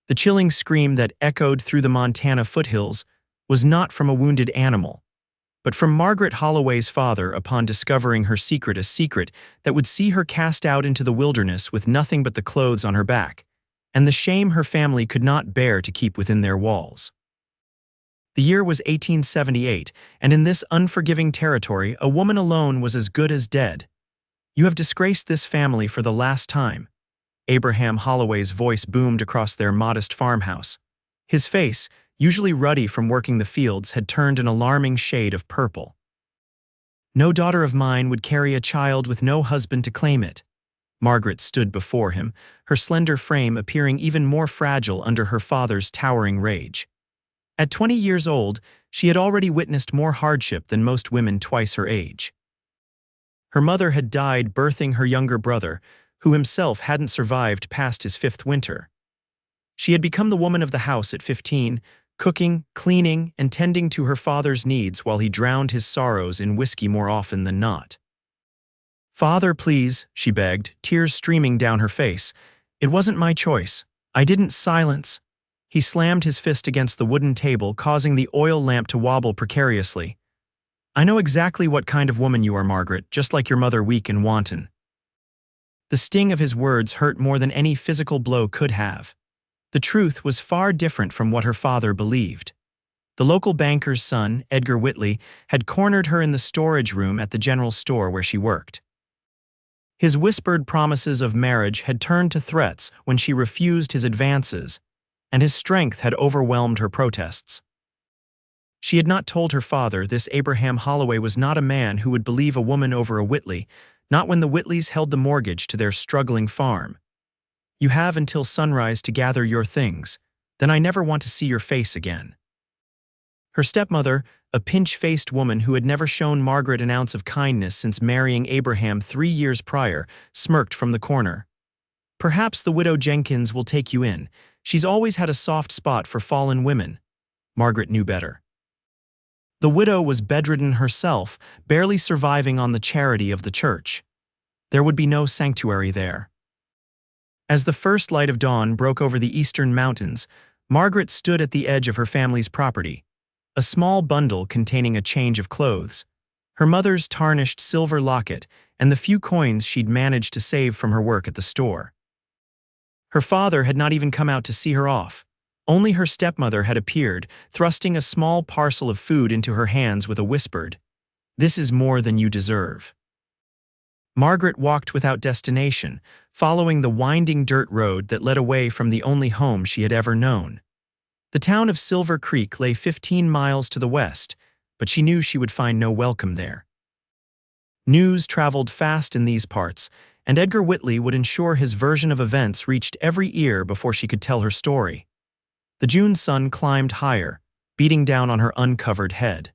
The chilling scream that echoed through the Montana foothills was not from a wounded animal, but from Margaret Holloway's father upon discovering her secret, a secret that would see her cast out into the wilderness with nothing but the clothes on her back, and the shame her family could not bear to keep within their walls. The year was 1878, and in this unforgiving territory, a woman alone was as good as dead. "You have disgraced this family for the last time." Abraham Holloway's voice boomed across their modest farmhouse. His face, usually ruddy from working the fields, had turned an alarming shade of purple. "No daughter of mine would carry a child with no husband to claim it." Margaret stood before him, her slender frame appearing even more fragile under her father's towering rage. At 20 years old, she had already witnessed more hardship than most women twice her age. Her mother had died birthing her younger brother, who himself hadn't survived past his 5th winter. She had become the woman of the house at 15, cooking, cleaning, and tending to her father's needs while he drowned his sorrows in whiskey more often than not. "Father, please," she begged, tears streaming down her face. "It wasn't my choice. I didn't silence." He slammed his fist against the wooden table, causing the oil lamp to wobble precariously. "I know exactly what kind of woman you are, Margaret, just like your mother, weak and wanton." The sting of his words hurt more than any physical blow could have. The truth was far different from what her father believed. The local banker's son, Edgar Whitley, had cornered her in the storage room at the general store where she worked. His whispered promises of marriage had turned to threats when she refused his advances, and his strength had overwhelmed her protests. She had not told her father this. Abraham Holloway was not a man who would believe a woman over a Whitley, not when the Whitleys held the mortgage to their struggling farm. "You have until sunrise to gather your things, then I never want to see your face again." Her stepmother, a pinch-faced woman who had never shown Margaret an ounce of kindness since marrying Abraham 3 years prior, smirked from the corner. "Perhaps the widow Jenkins will take you in. She's always had a soft spot for fallen women." Margaret knew better. The widow was bedridden herself, barely surviving on the charity of the church. There would be no sanctuary there. As the first light of dawn broke over the eastern mountains, Margaret stood at the edge of her family's property, a small bundle containing a change of clothes, her mother's tarnished silver locket, and the few coins she'd managed to save from her work at the store. Her father had not even come out to see her off. Only her stepmother had appeared, thrusting a small parcel of food into her hands with a whispered, "This is more than you deserve." Margaret walked without destination, following the winding dirt road that led away from the only home she had ever known. The town of Silver Creek lay 15 miles to the west, but she knew she would find no welcome there. News traveled fast in these parts, and Edgar Whitley would ensure his version of events reached every ear before she could tell her story. The June sun climbed higher, beating down on her uncovered head.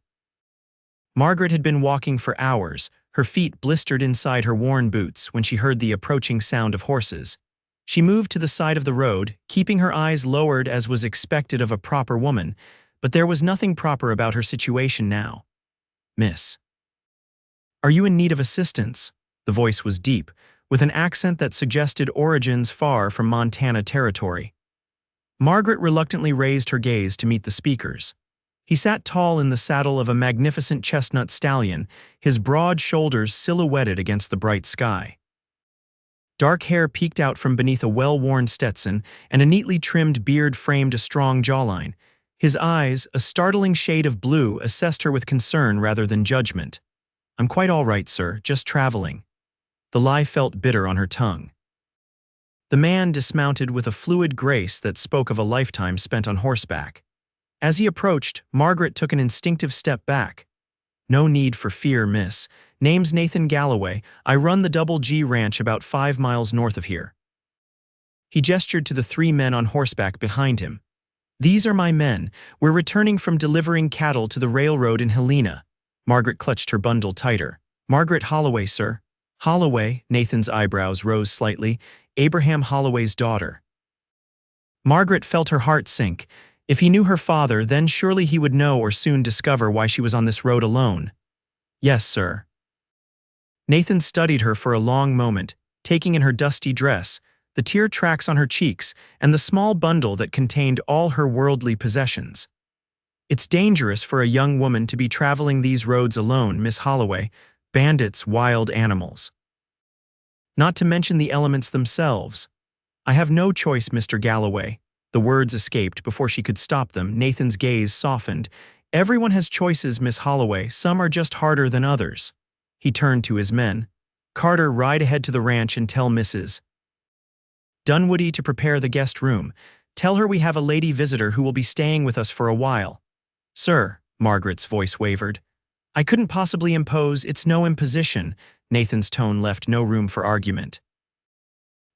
Margaret had been walking for hours, her feet blistered inside her worn boots, when she heard the approaching sound of horses. She moved to the side of the road, keeping her eyes lowered as was expected of a proper woman, but there was nothing proper about her situation now. "Miss, are you in need of assistance?" The voice was deep, with an accent that suggested origins far from Montana territory. Margaret reluctantly raised her gaze to meet the speaker's. He sat tall in the saddle of a magnificent chestnut stallion, his broad shoulders silhouetted against the bright sky. Dark hair peeked out from beneath a well-worn Stetson, and a neatly trimmed beard framed a strong jawline. His eyes, a startling shade of blue, assessed her with concern rather than judgment. "I'm quite all right, sir, just traveling." The lie felt bitter on her tongue. The man dismounted with a fluid grace that spoke of a lifetime spent on horseback. As he approached, Margaret took an instinctive step back. "No need for fear, miss. Name's Nathan Galloway. I run the Double G Ranch about 5 miles north of here." He gestured to the 3 men on horseback behind him. "These are my men. We're returning from delivering cattle to the railroad in Helena." Margaret clutched her bundle tighter. "Margaret Holloway, sir." "Holloway?" Nathan's eyebrows rose slightly. "Abraham Holloway's daughter." Margaret felt her heart sink. If he knew her father, then surely he would know or soon discover why she was on this road alone. "Yes, sir." Nathan studied her for a long moment, taking in her dusty dress, the tear tracks on her cheeks, and the small bundle that contained all her worldly possessions. "It's dangerous for a young woman to be traveling these roads alone, Miss Holloway. Bandits, wild animals. Not to mention the elements themselves. I have no choice, Mr. Galloway." The words escaped before she could stop them. Nathan's gaze softened. "Everyone has choices, Miss Holloway. Some are just harder than others." He turned to his men. "Carter, ride ahead to the ranch and tell Mrs. Dunwoody to prepare the guest room. Tell her we have a lady visitor who will be staying with us for a while." "Sir," Margaret's voice wavered. "I couldn't possibly impose. It's no imposition." Nathan's tone left no room for argument.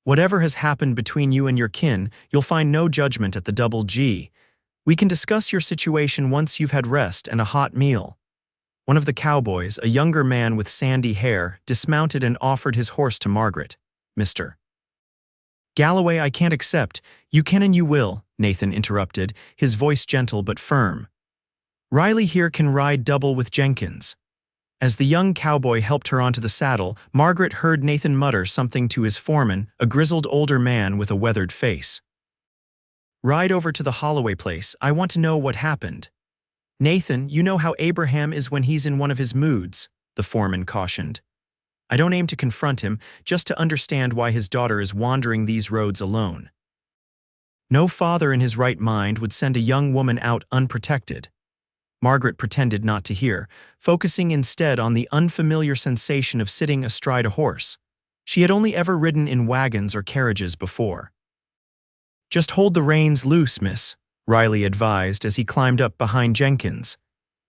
"Whatever has happened between you and your kin, you'll find no judgment at the Double G. We can discuss your situation once you've had rest and a hot meal." One of the cowboys, a younger man with sandy hair, dismounted and offered his horse to Margaret. "Mr. Galloway, I can't accept." "You can and you will," Nathan interrupted, his voice gentle but firm. "Riley here can ride double with Jenkins." As the young cowboy helped her onto the saddle, Margaret heard Nathan mutter something to his foreman, a grizzled older man with a weathered face. "Ride over to the Holloway place. I want to know what happened." "Nathan, you know how Abraham is when he's in one of his moods," the foreman cautioned. "I don't aim to confront him, just to understand why his daughter is wandering these roads alone. No father in his right mind would send a young woman out unprotected." Margaret pretended not to hear, focusing instead on the unfamiliar sensation of sitting astride a horse. She had only ever ridden in wagons or carriages before. "Just hold the reins loose, miss," Riley advised as he climbed up behind Jenkins.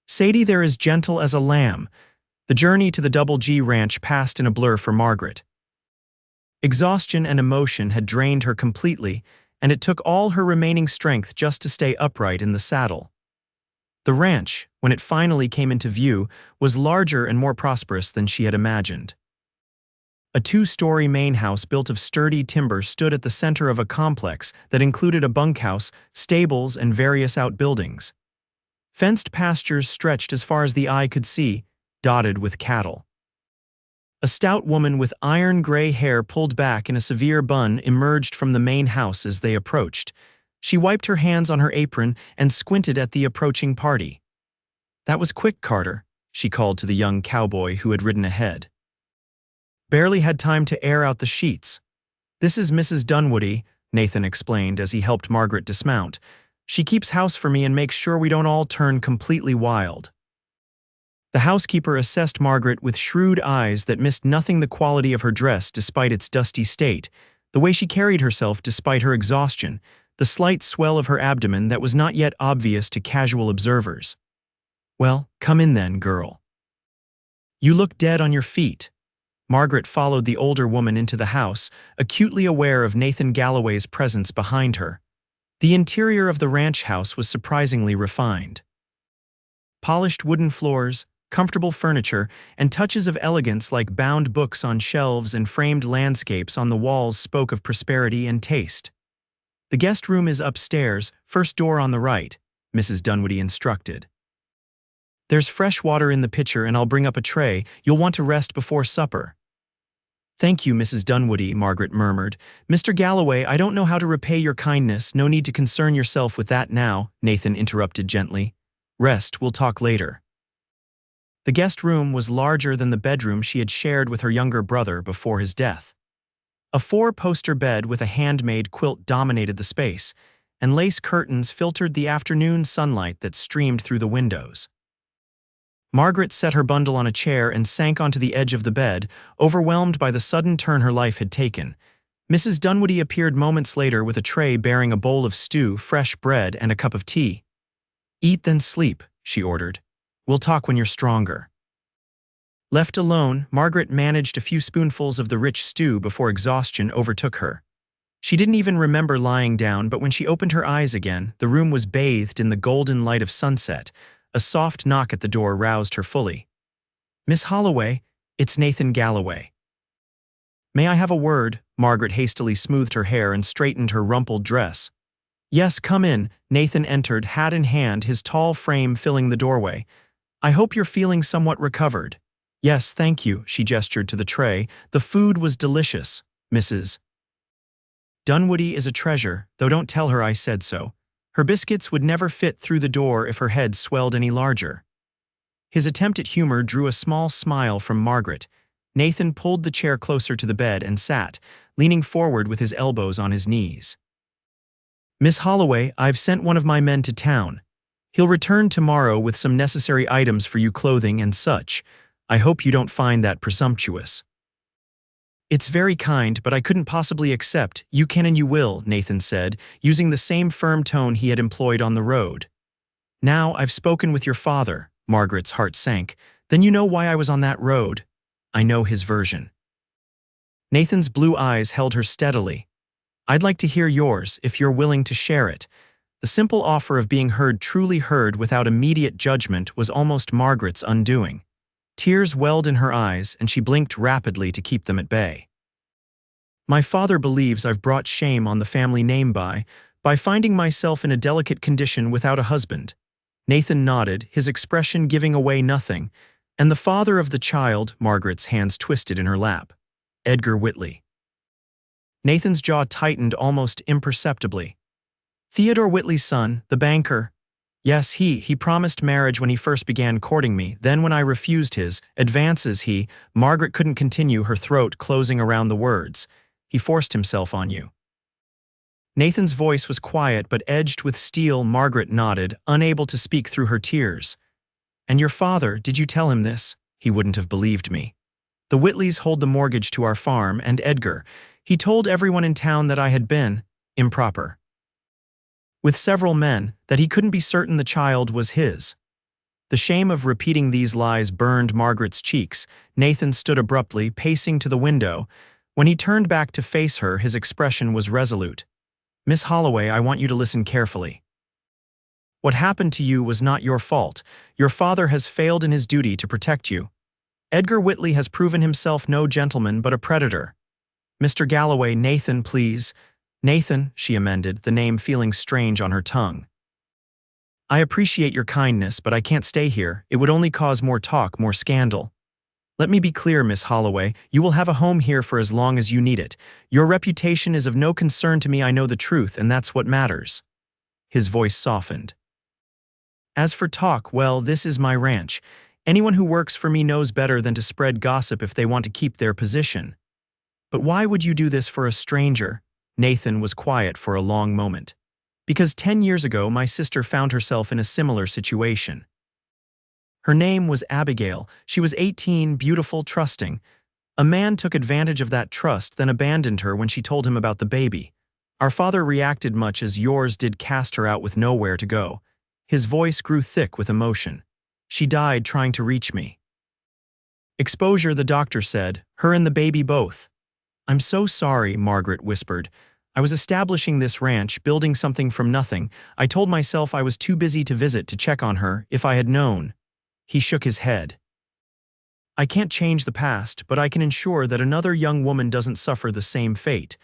"Sadie there is gentle as a lamb." The journey to the Double G ranch passed in a blur for Margaret. Exhaustion and emotion had drained her completely, and it took all her remaining strength just to stay upright in the saddle. The ranch, when it finally came into view, was larger and more prosperous than she had imagined. A two-story main house built of sturdy timber stood at the center of a complex that included a bunkhouse, stables, and various outbuildings. Fenced pastures stretched as far as the eye could see, dotted with cattle. A stout woman with iron-gray hair pulled back in a severe bun emerged from the main house as they approached. She wiped her hands on her apron and squinted at the approaching party. "That was quick, Carter," she called to the young cowboy who had ridden ahead. "Barely had time to air out the sheets." "This is Mrs. Dunwoody," Nathan explained as he helped Margaret dismount. "She keeps house for me and makes sure we don't all turn completely wild." The housekeeper assessed Margaret with shrewd eyes that missed nothing: the quality of her dress despite its dusty state, the way she carried herself despite her exhaustion, the slight swell of her abdomen that was not yet obvious to casual observers. "Well, come in then, girl. You look dead on your feet." Margaret followed the older woman into the house, acutely aware of Nathan Galloway's presence behind her. The interior of the ranch house was surprisingly refined. Polished wooden floors, comfortable furniture, and touches of elegance like bound books on shelves and framed landscapes on the walls spoke of prosperity and taste. "The guest room is upstairs, first door on the right," Mrs. Dunwoody instructed. "There's fresh water in the pitcher and I'll bring up a tray. You'll want to rest before supper." "Thank you, Mrs. Dunwoody," Margaret murmured. "Mr. Galloway, I don't know how to repay your kindness. No need to concern yourself with that now," Nathan interrupted gently. "Rest, we'll talk later." The guest room was larger than the bedroom she had shared with her younger brother before his death. A four-poster bed with a handmade quilt dominated the space, and lace curtains filtered the afternoon sunlight that streamed through the windows. Margaret set her bundle on a chair and sank onto the edge of the bed, overwhelmed by the sudden turn her life had taken. Mrs. Dunwoody appeared moments later with a tray bearing a bowl of stew, fresh bread, and a cup of tea. "Eat then sleep," she ordered. "We'll talk when you're stronger." Left alone, Margaret managed a few spoonfuls of the rich stew before exhaustion overtook her. She didn't even remember lying down, but when she opened her eyes again, the room was bathed in the golden light of sunset. A soft knock at the door roused her fully. "Miss Holloway, it's Nathan Galloway." "May I have a word?" Margaret hastily smoothed her hair and straightened her rumpled dress. "Yes, come in." Nathan entered, hat in hand, his tall frame filling the doorway. "I hope you're feeling somewhat recovered." "Yes, thank you," she gestured to the tray. "The food was delicious, Mrs. Dunwoody is a treasure, though don't tell her I said so. Her biscuits would never fit through the door if her head swelled any larger." His attempt at humor drew a small smile from Margaret. Nathan pulled the chair closer to the bed and sat, leaning forward with his elbows on his knees. "Miss Holloway, I've sent one of my men to town. He'll return tomorrow with some necessary items for you, clothing and such. I hope you don't find that presumptuous." "It's very kind, but I couldn't possibly accept. You can and you will," Nathan said, using the same firm tone he had employed on the road. "Now I've spoken with your father." Margaret's heart sank. "Then you know why I was on that road." I know his version. Nathan's blue eyes held her steadily. "I'd like to hear yours, if you're willing to share it." The simple offer of being heard, truly heard without immediate judgment, was almost Margaret's undoing. Tears welled in her eyes, and she blinked rapidly to keep them at bay. "My father believes I've brought shame on the family name by finding myself in a delicate condition without a husband." Nathan nodded, his expression giving away nothing. "And the father of the child," Margaret's hands twisted in her lap. "Edgar Whitley." Nathan's jaw tightened almost imperceptibly. "Theodore Whitley's son, the banker." "Yes, he promised marriage when he first began courting me. Then when I refused his advances, Margaret couldn't continue, her throat closing around the words. "He forced himself on you." Nathan's voice was quiet but edged with steel. Margaret nodded, unable to speak through her tears. "And your father, did you tell him this?" "He wouldn't have believed me. The Whitleys hold the mortgage to our farm, and Edgar, he told everyone in town that I had been improper with several men, that he couldn't be certain the child was his." The shame of repeating these lies burned Margaret's cheeks. Nathan stood abruptly, pacing to the window. When he turned back to face her, his expression was resolute. "Miss Holloway, I want you to listen carefully. What happened to you was not your fault. Your father has failed in his duty to protect you. Edgar Whitley has proven himself no gentleman but a predator. Mr. Galloway, Nathan, please." "Nathan," she amended, the name feeling strange on her tongue. "I appreciate your kindness, but I can't stay here. It would only cause more talk, more scandal. Let me be clear, Miss Holloway, you will have a home here for as long as you need it. Your reputation is of no concern to me. I know the truth, and that's what matters." His voice softened. "As for talk, well, this is my ranch. Anyone who works for me knows better than to spread gossip if they want to keep their position. But why would you do this for a stranger?" Nathan was quiet for a long moment. "Because 10 years ago, my sister found herself in a similar situation. Her name was Abigail. She was 18, beautiful, trusting. A man took advantage of that trust, then abandoned her when she told him about the baby. Our father reacted much as yours did, cast her out with nowhere to go." His voice grew thick with emotion. "She died trying to reach me. Exposure, the doctor said, her and the baby both." "I'm so sorry," Margaret whispered. "I was establishing this ranch, building something from nothing. I told myself I was too busy to visit to check on her, if I had known." He shook his head. "I can't change the past, but I can ensure that another young woman doesn't suffer the same fate.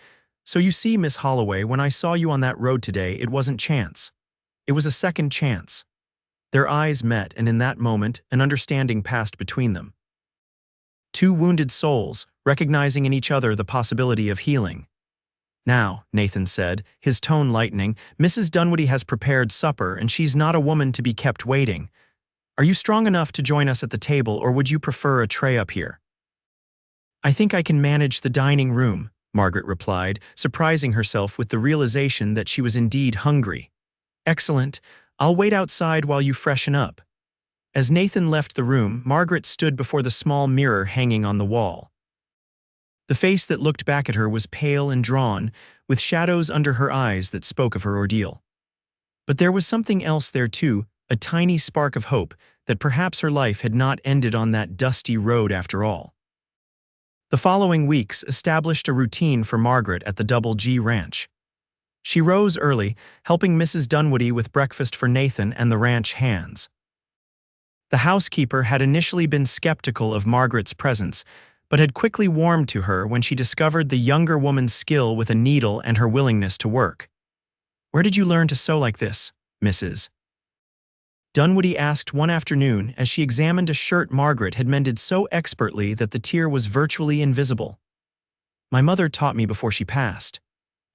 So you see, Miss Holloway, when I saw you on that road today, it wasn't chance. It was a second chance." Their eyes met, and in that moment, an understanding passed between them. Two wounded souls, recognizing in each other the possibility of healing. "Now," Nathan said, his tone lightening, "Mrs. Dunwoody has prepared supper, and she's not a woman to be kept waiting. Are you strong enough to join us at the table, or would you prefer a tray up here?" "I think I can manage the dining room," Margaret replied, surprising herself with the realization that she was indeed hungry. "Excellent. I'll wait outside while you freshen up." As Nathan left the room, Margaret stood before the small mirror hanging on the wall. The face that looked back at her was pale and drawn, with shadows under her eyes that spoke of her ordeal. But there was something else there too, a tiny spark of hope that perhaps her life had not ended on that dusty road after all. The following weeks established a routine for Margaret at the Double G Ranch. She rose early, helping Mrs. Dunwoody with breakfast for Nathan and the ranch hands. The housekeeper had initially been skeptical of Margaret's presence, but had quickly warmed to her when she discovered the younger woman's skill with a needle and her willingness to work. "Where did you learn to sew like this, Mrs. Dunwoody?" asked one afternoon as she examined a shirt Margaret had mended so expertly that the tear was virtually invisible. "My mother taught me before she passed."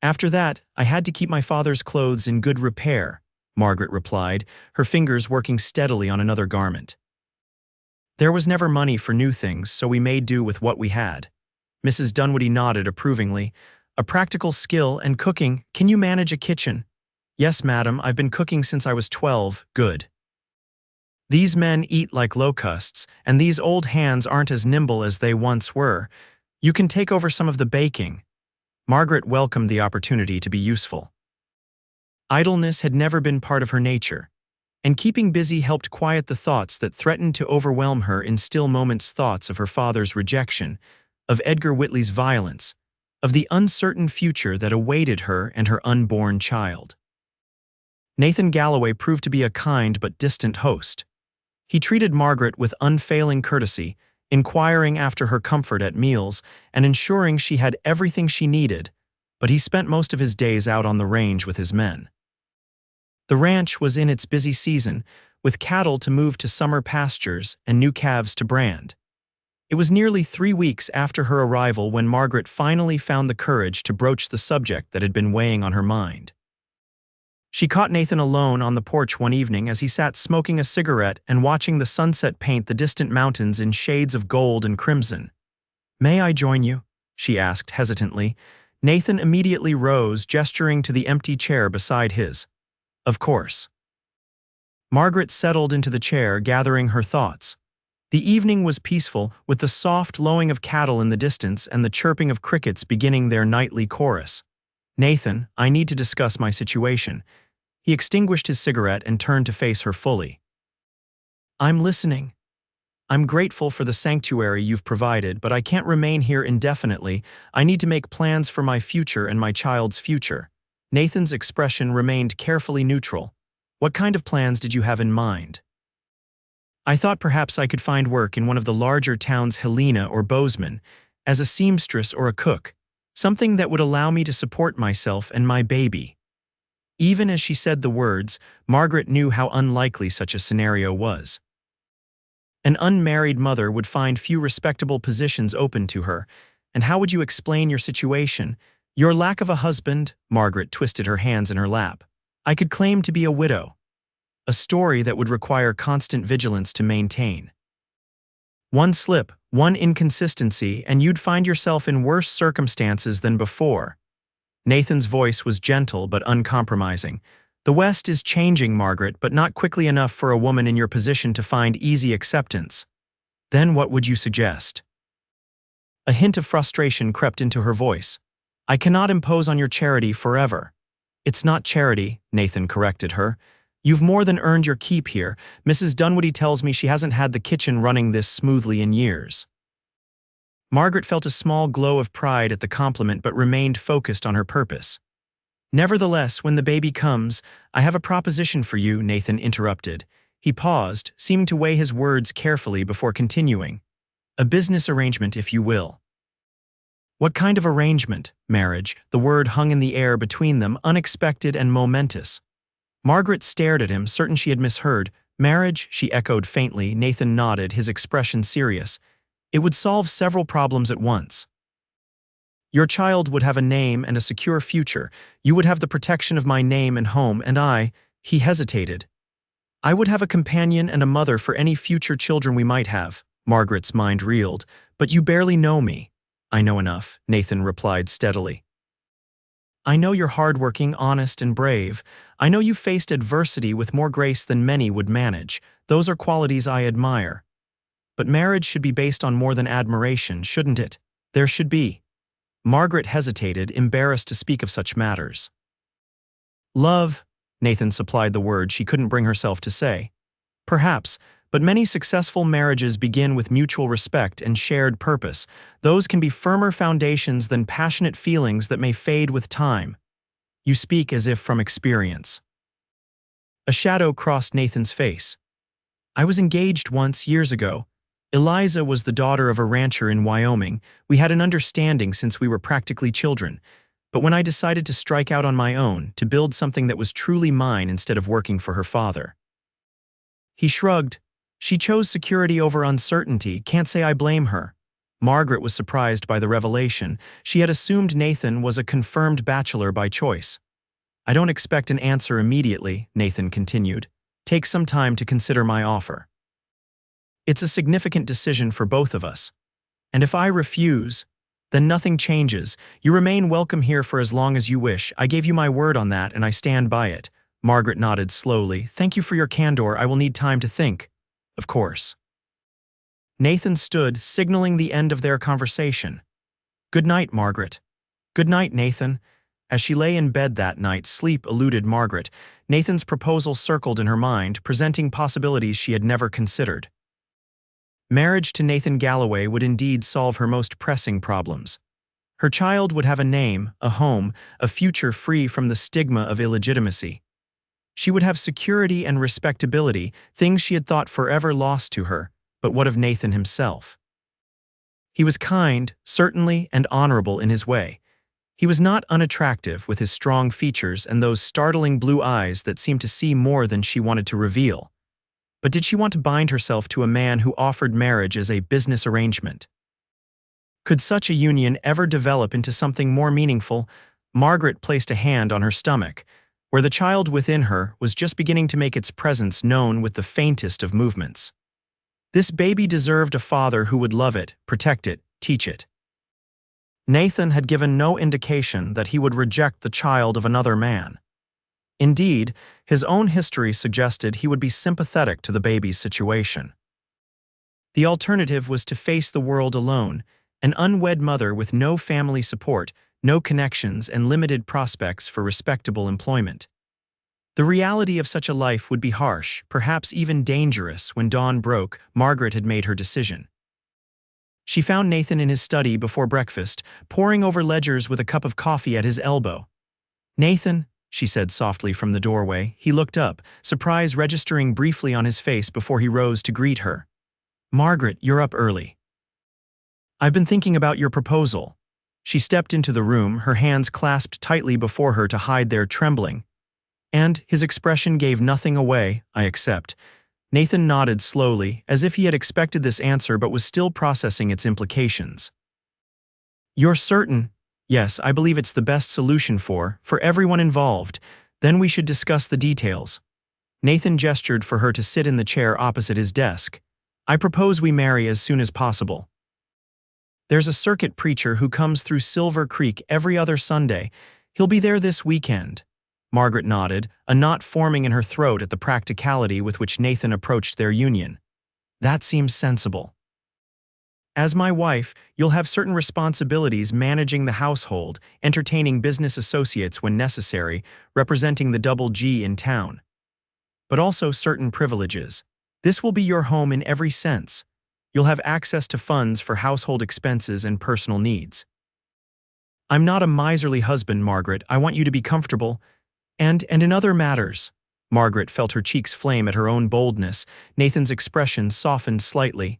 After that, I had to keep my father's clothes in good repair, Margaret replied, her fingers working steadily on another garment. There was never money for new things, so we made do with what we had. Mrs. Dunwoody nodded approvingly. A practical skill and cooking. Can you manage a kitchen? Yes, madam, I've been cooking since I was 12. Good. These men eat like locusts, and these old hands aren't as nimble as they once were. You can take over some of the baking. Margaret welcomed the opportunity to be useful. Idleness had never been part of her nature, and keeping busy helped quiet the thoughts that threatened to overwhelm her in still moments, thoughts of her father's rejection, of Edgar Whitley's violence, of the uncertain future that awaited her and her unborn child. Nathan Galloway proved to be a kind but distant host. He treated Margaret with unfailing courtesy, inquiring after her comfort at meals and ensuring she had everything she needed, but he spent most of his days out on the range with his men. The ranch was in its busy season, with cattle to move to summer pastures and new calves to brand. It was nearly 3 weeks after her arrival when Margaret finally found the courage to broach the subject that had been weighing on her mind. She caught Nathan alone on the porch one evening as he sat smoking a cigarette and watching the sunset paint the distant mountains in shades of gold and crimson. "May I join you?" she asked hesitantly. Nathan immediately rose, gesturing to the empty chair beside his. "Of course." Margaret settled into the chair, gathering her thoughts. The evening was peaceful, with the soft lowing of cattle in the distance and the chirping of crickets beginning their nightly chorus. "Nathan, I need to discuss my situation." He extinguished his cigarette and turned to face her fully. "I'm listening. I'm grateful for the sanctuary you've provided, but I can't remain here indefinitely. I need to make plans for my future and my child's future." Nathan's expression remained carefully neutral. "What kind of plans did you have in mind?" "I thought perhaps I could find work in one of the larger towns, Helena or Bozeman, as a seamstress or a cook, something that would allow me to support myself and my baby." Even as she said the words, Margaret knew how unlikely such a scenario was. An unmarried mother would find few respectable positions open to her, and how would you explain your situation? "Your lack of a husband," Margaret twisted her hands in her lap. "I could claim to be a widow. A story that would require constant vigilance to maintain. One slip, one inconsistency, and you'd find yourself in worse circumstances than before." Nathan's voice was gentle but uncompromising. "The West is changing, Margaret, but not quickly enough for a woman in your position to find easy acceptance." "Then what would you suggest?" A hint of frustration crept into her voice. "I cannot impose on your charity forever." "It's not charity," Nathan corrected her. "You've more than earned your keep here. Mrs. Dunwoody tells me she hasn't had the kitchen running this smoothly in years." Margaret felt a small glow of pride at the compliment but remained focused on her purpose. "Nevertheless, when the baby comes, I have a proposition for you," Nathan interrupted. He paused, seeming to weigh his words carefully before continuing. "A business arrangement, if you will." "What kind of arrangement?" "Marriage." The word hung in the air between them, unexpected and momentous. Margaret stared at him, certain she had misheard. "Marriage?" she echoed faintly. Nathan nodded, his expression serious. "It would solve several problems at once. Your child would have a name and a secure future. You would have the protection of my name and home, and he hesitated. "I would have a companion and a mother for any future children we might have." Margaret's mind reeled. "But you barely know me." "I know enough," Nathan replied steadily. "I know you're hardworking, honest, and brave. I know you faced adversity with more grace than many would manage. Those are qualities I admire. But marriage should be based on more than admiration, shouldn't it?" "There should be." Margaret hesitated, embarrassed to speak of such matters. "Love," Nathan supplied the word she couldn't bring herself to say. "Perhaps, but many successful marriages begin with mutual respect and shared purpose. Those can be firmer foundations than passionate feelings that may fade with time." "You speak as if from experience." A shadow crossed Nathan's face. "I was engaged once, years ago. Eliza was the daughter of a rancher in Wyoming. We had an understanding since we were practically children. But when I decided to strike out on my own, to build something that was truly mine instead of working for her father." He shrugged. "She chose security over uncertainty. Can't say I blame her." Margaret was surprised by the revelation. She had assumed Nathan was a confirmed bachelor by choice. "I don't expect an answer immediately," Nathan continued. "Take some time to consider my offer. It's a significant decision for both of us. And if I refuse, then nothing changes. You remain welcome here for as long as you wish. I gave you my word on that, and I stand by it." Margaret nodded slowly. "Thank you for your candor. I will need time to think." "Of course." Nathan stood, signaling the end of their conversation. "Good night, Margaret." "Good night, Nathan." As she lay in bed that night, sleep eluded Margaret. Nathan's proposal circled in her mind, presenting possibilities she had never considered. Marriage to Nathan Galloway would indeed solve her most pressing problems. Her child would have a name, a home, a future free from the stigma of illegitimacy. She would have security and respectability, things she had thought forever lost to her. But what of Nathan himself? He was kind, certainly, and honorable in his way. He was not unattractive with his strong features and those startling blue eyes that seemed to see more than she wanted to reveal. But did she want to bind herself to a man who offered marriage as a business arrangement? Could such a union ever develop into something more meaningful? Margaret placed a hand on her stomach, where the child within her was just beginning to make its presence known with the faintest of movements. This baby deserved a father who would love it, protect it, teach it. Nathan had given no indication that he would reject the child of another man. Indeed, his own history suggested he would be sympathetic to the baby's situation. The alternative was to face the world alone, an unwed mother with no family support, no connections, and limited prospects for respectable employment. The reality of such a life would be harsh, perhaps even dangerous. When dawn broke, Margaret had made her decision. She found Nathan in his study before breakfast, poring over ledgers with a cup of coffee at his elbow. "Nathan," she said softly from the doorway. He looked up, surprise registering briefly on his face before he rose to greet her. "Margaret, you're up early." "I've been thinking about your proposal." She stepped into the room, her hands clasped tightly before her to hide their trembling. And his expression gave nothing away. "I accept." Nathan nodded slowly, as if he had expected this answer but was still processing its implications. "You're certain?" "Yes, I believe it's the best solution for everyone involved. Then we should discuss the details." Nathan gestured for her to sit in the chair opposite his desk. "I propose we marry as soon as possible. There's a circuit preacher who comes through Silver Creek every other Sunday. He'll be there this weekend." Margaret nodded, a knot forming in her throat at the practicality with which Nathan approached their union. "That seems sensible. As my wife, you'll have certain responsibilities managing the household, entertaining business associates when necessary, representing the double G in town. But also certain privileges. This will be your home in every sense. You'll have access to funds for household expenses and personal needs. I'm not a miserly husband, Margaret. I want you to be comfortable. And in other matters." Margaret felt her cheeks flame at her own boldness. Nathan's expression softened slightly.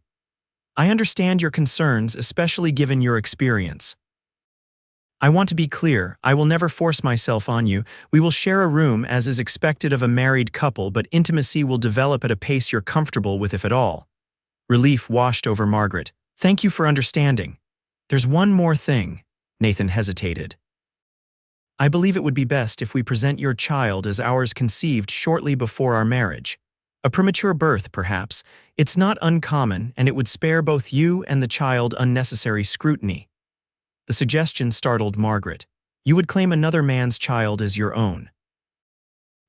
"I understand your concerns, especially given your experience. I want to be clear, I will never force myself on you. We will share a room as is expected of a married couple, but intimacy will develop at a pace you're comfortable with, if at all." Relief washed over Margaret. "Thank you for understanding. There's one more thing." Nathan hesitated. "I believe it would be best if we present your child as ours, conceived shortly before our marriage. A premature birth, perhaps. It's not uncommon, and it would spare both you and the child unnecessary scrutiny." The suggestion startled Margaret. "You would claim another man's child as your own."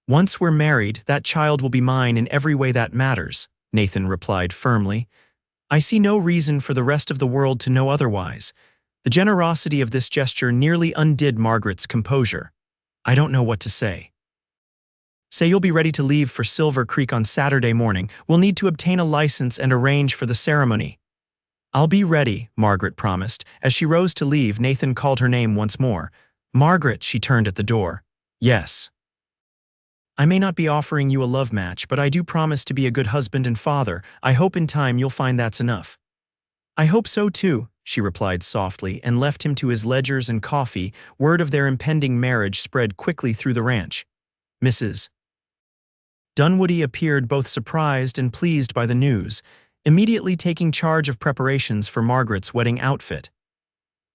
"Once we're married, that child will be mine in every way that matters," Nathan replied firmly. "I see no reason for the rest of the world to know otherwise." The generosity of this gesture nearly undid Margaret's composure. "I don't know what to say." "Say you'll be ready to leave for Silver Creek on Saturday morning. We'll need to obtain a license and arrange for the ceremony." "I'll be ready," Margaret promised. As she rose to leave, Nathan called her name once more. "Margaret," she turned at the door. "Yes." "I may not be offering you a love match, but I do promise to be a good husband and father. I hope in time you'll find that's enough." "I hope so too," she replied softly, and left him to his ledgers and coffee. Word of their impending marriage spread quickly through the ranch. Mrs. Dunwoody appeared both surprised and pleased by the news. immediately taking charge of preparations for Margaret's wedding outfit.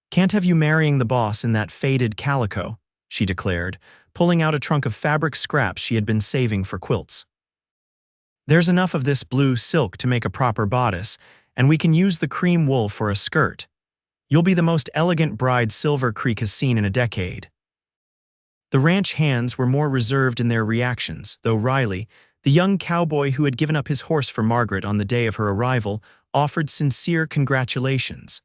"Can't have you marrying the boss in that faded calico," she declared, pulling out a trunk of fabric scraps she had been saving for quilts. "There's enough of this blue silk to make a proper bodice, and we can use the cream wool for a skirt. You'll be the most elegant bride Silver Creek has seen in a decade." The ranch hands were more reserved in their reactions, though Riley, the young cowboy who had given up his horse for Margaret on the day of her arrival, offered sincere congratulations.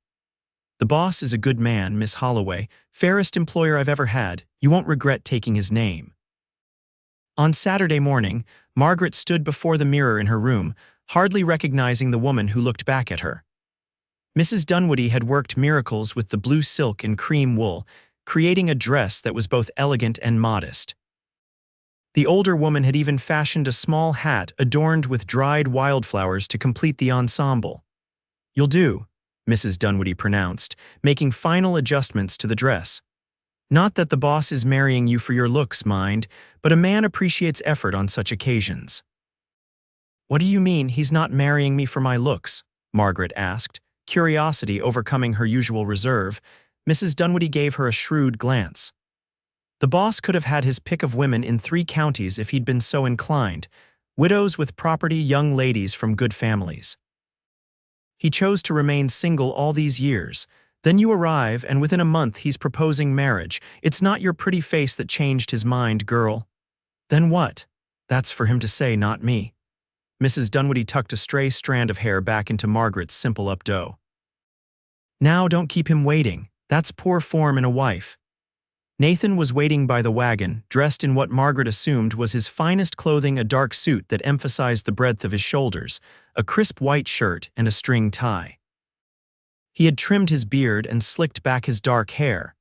"The boss is a good man, Miss Holloway, fairest employer I've ever had. You won't regret taking his name." On Saturday morning, Margaret stood before the mirror in her room, hardly recognizing the woman who looked back at her. Mrs. Dunwoody had worked miracles with the blue silk and cream wool, creating a dress that was both elegant and modest. The older woman had even fashioned a small hat adorned with dried wildflowers to complete the ensemble. "You'll do," Mrs. Dunwoody pronounced, making final adjustments to the dress. "Not that the boss is marrying you for your looks, mind, but a man appreciates effort on such occasions." "What do you mean he's not marrying me for my looks?" Margaret asked, curiosity overcoming her usual reserve. Mrs. Dunwoody gave her a shrewd glance. "The boss could have had his pick of women in 3 counties if he'd been so inclined, widows with property, young ladies from good families. He chose to remain single all these years. Then you arrive, and within a month he's proposing marriage. It's not your pretty face that changed his mind, girl." "Then what?" "That's for him to say, not me." Mrs. Dunwoody tucked a stray strand of hair back into Margaret's simple updo. "Now don't keep him waiting. That's poor form in a wife." Nathan was waiting by the wagon, dressed in what Margaret assumed was his finest clothing, a dark suit that emphasized the breadth of his shoulders, a crisp white shirt, and a string tie. He had trimmed his beard and slicked back his dark hair.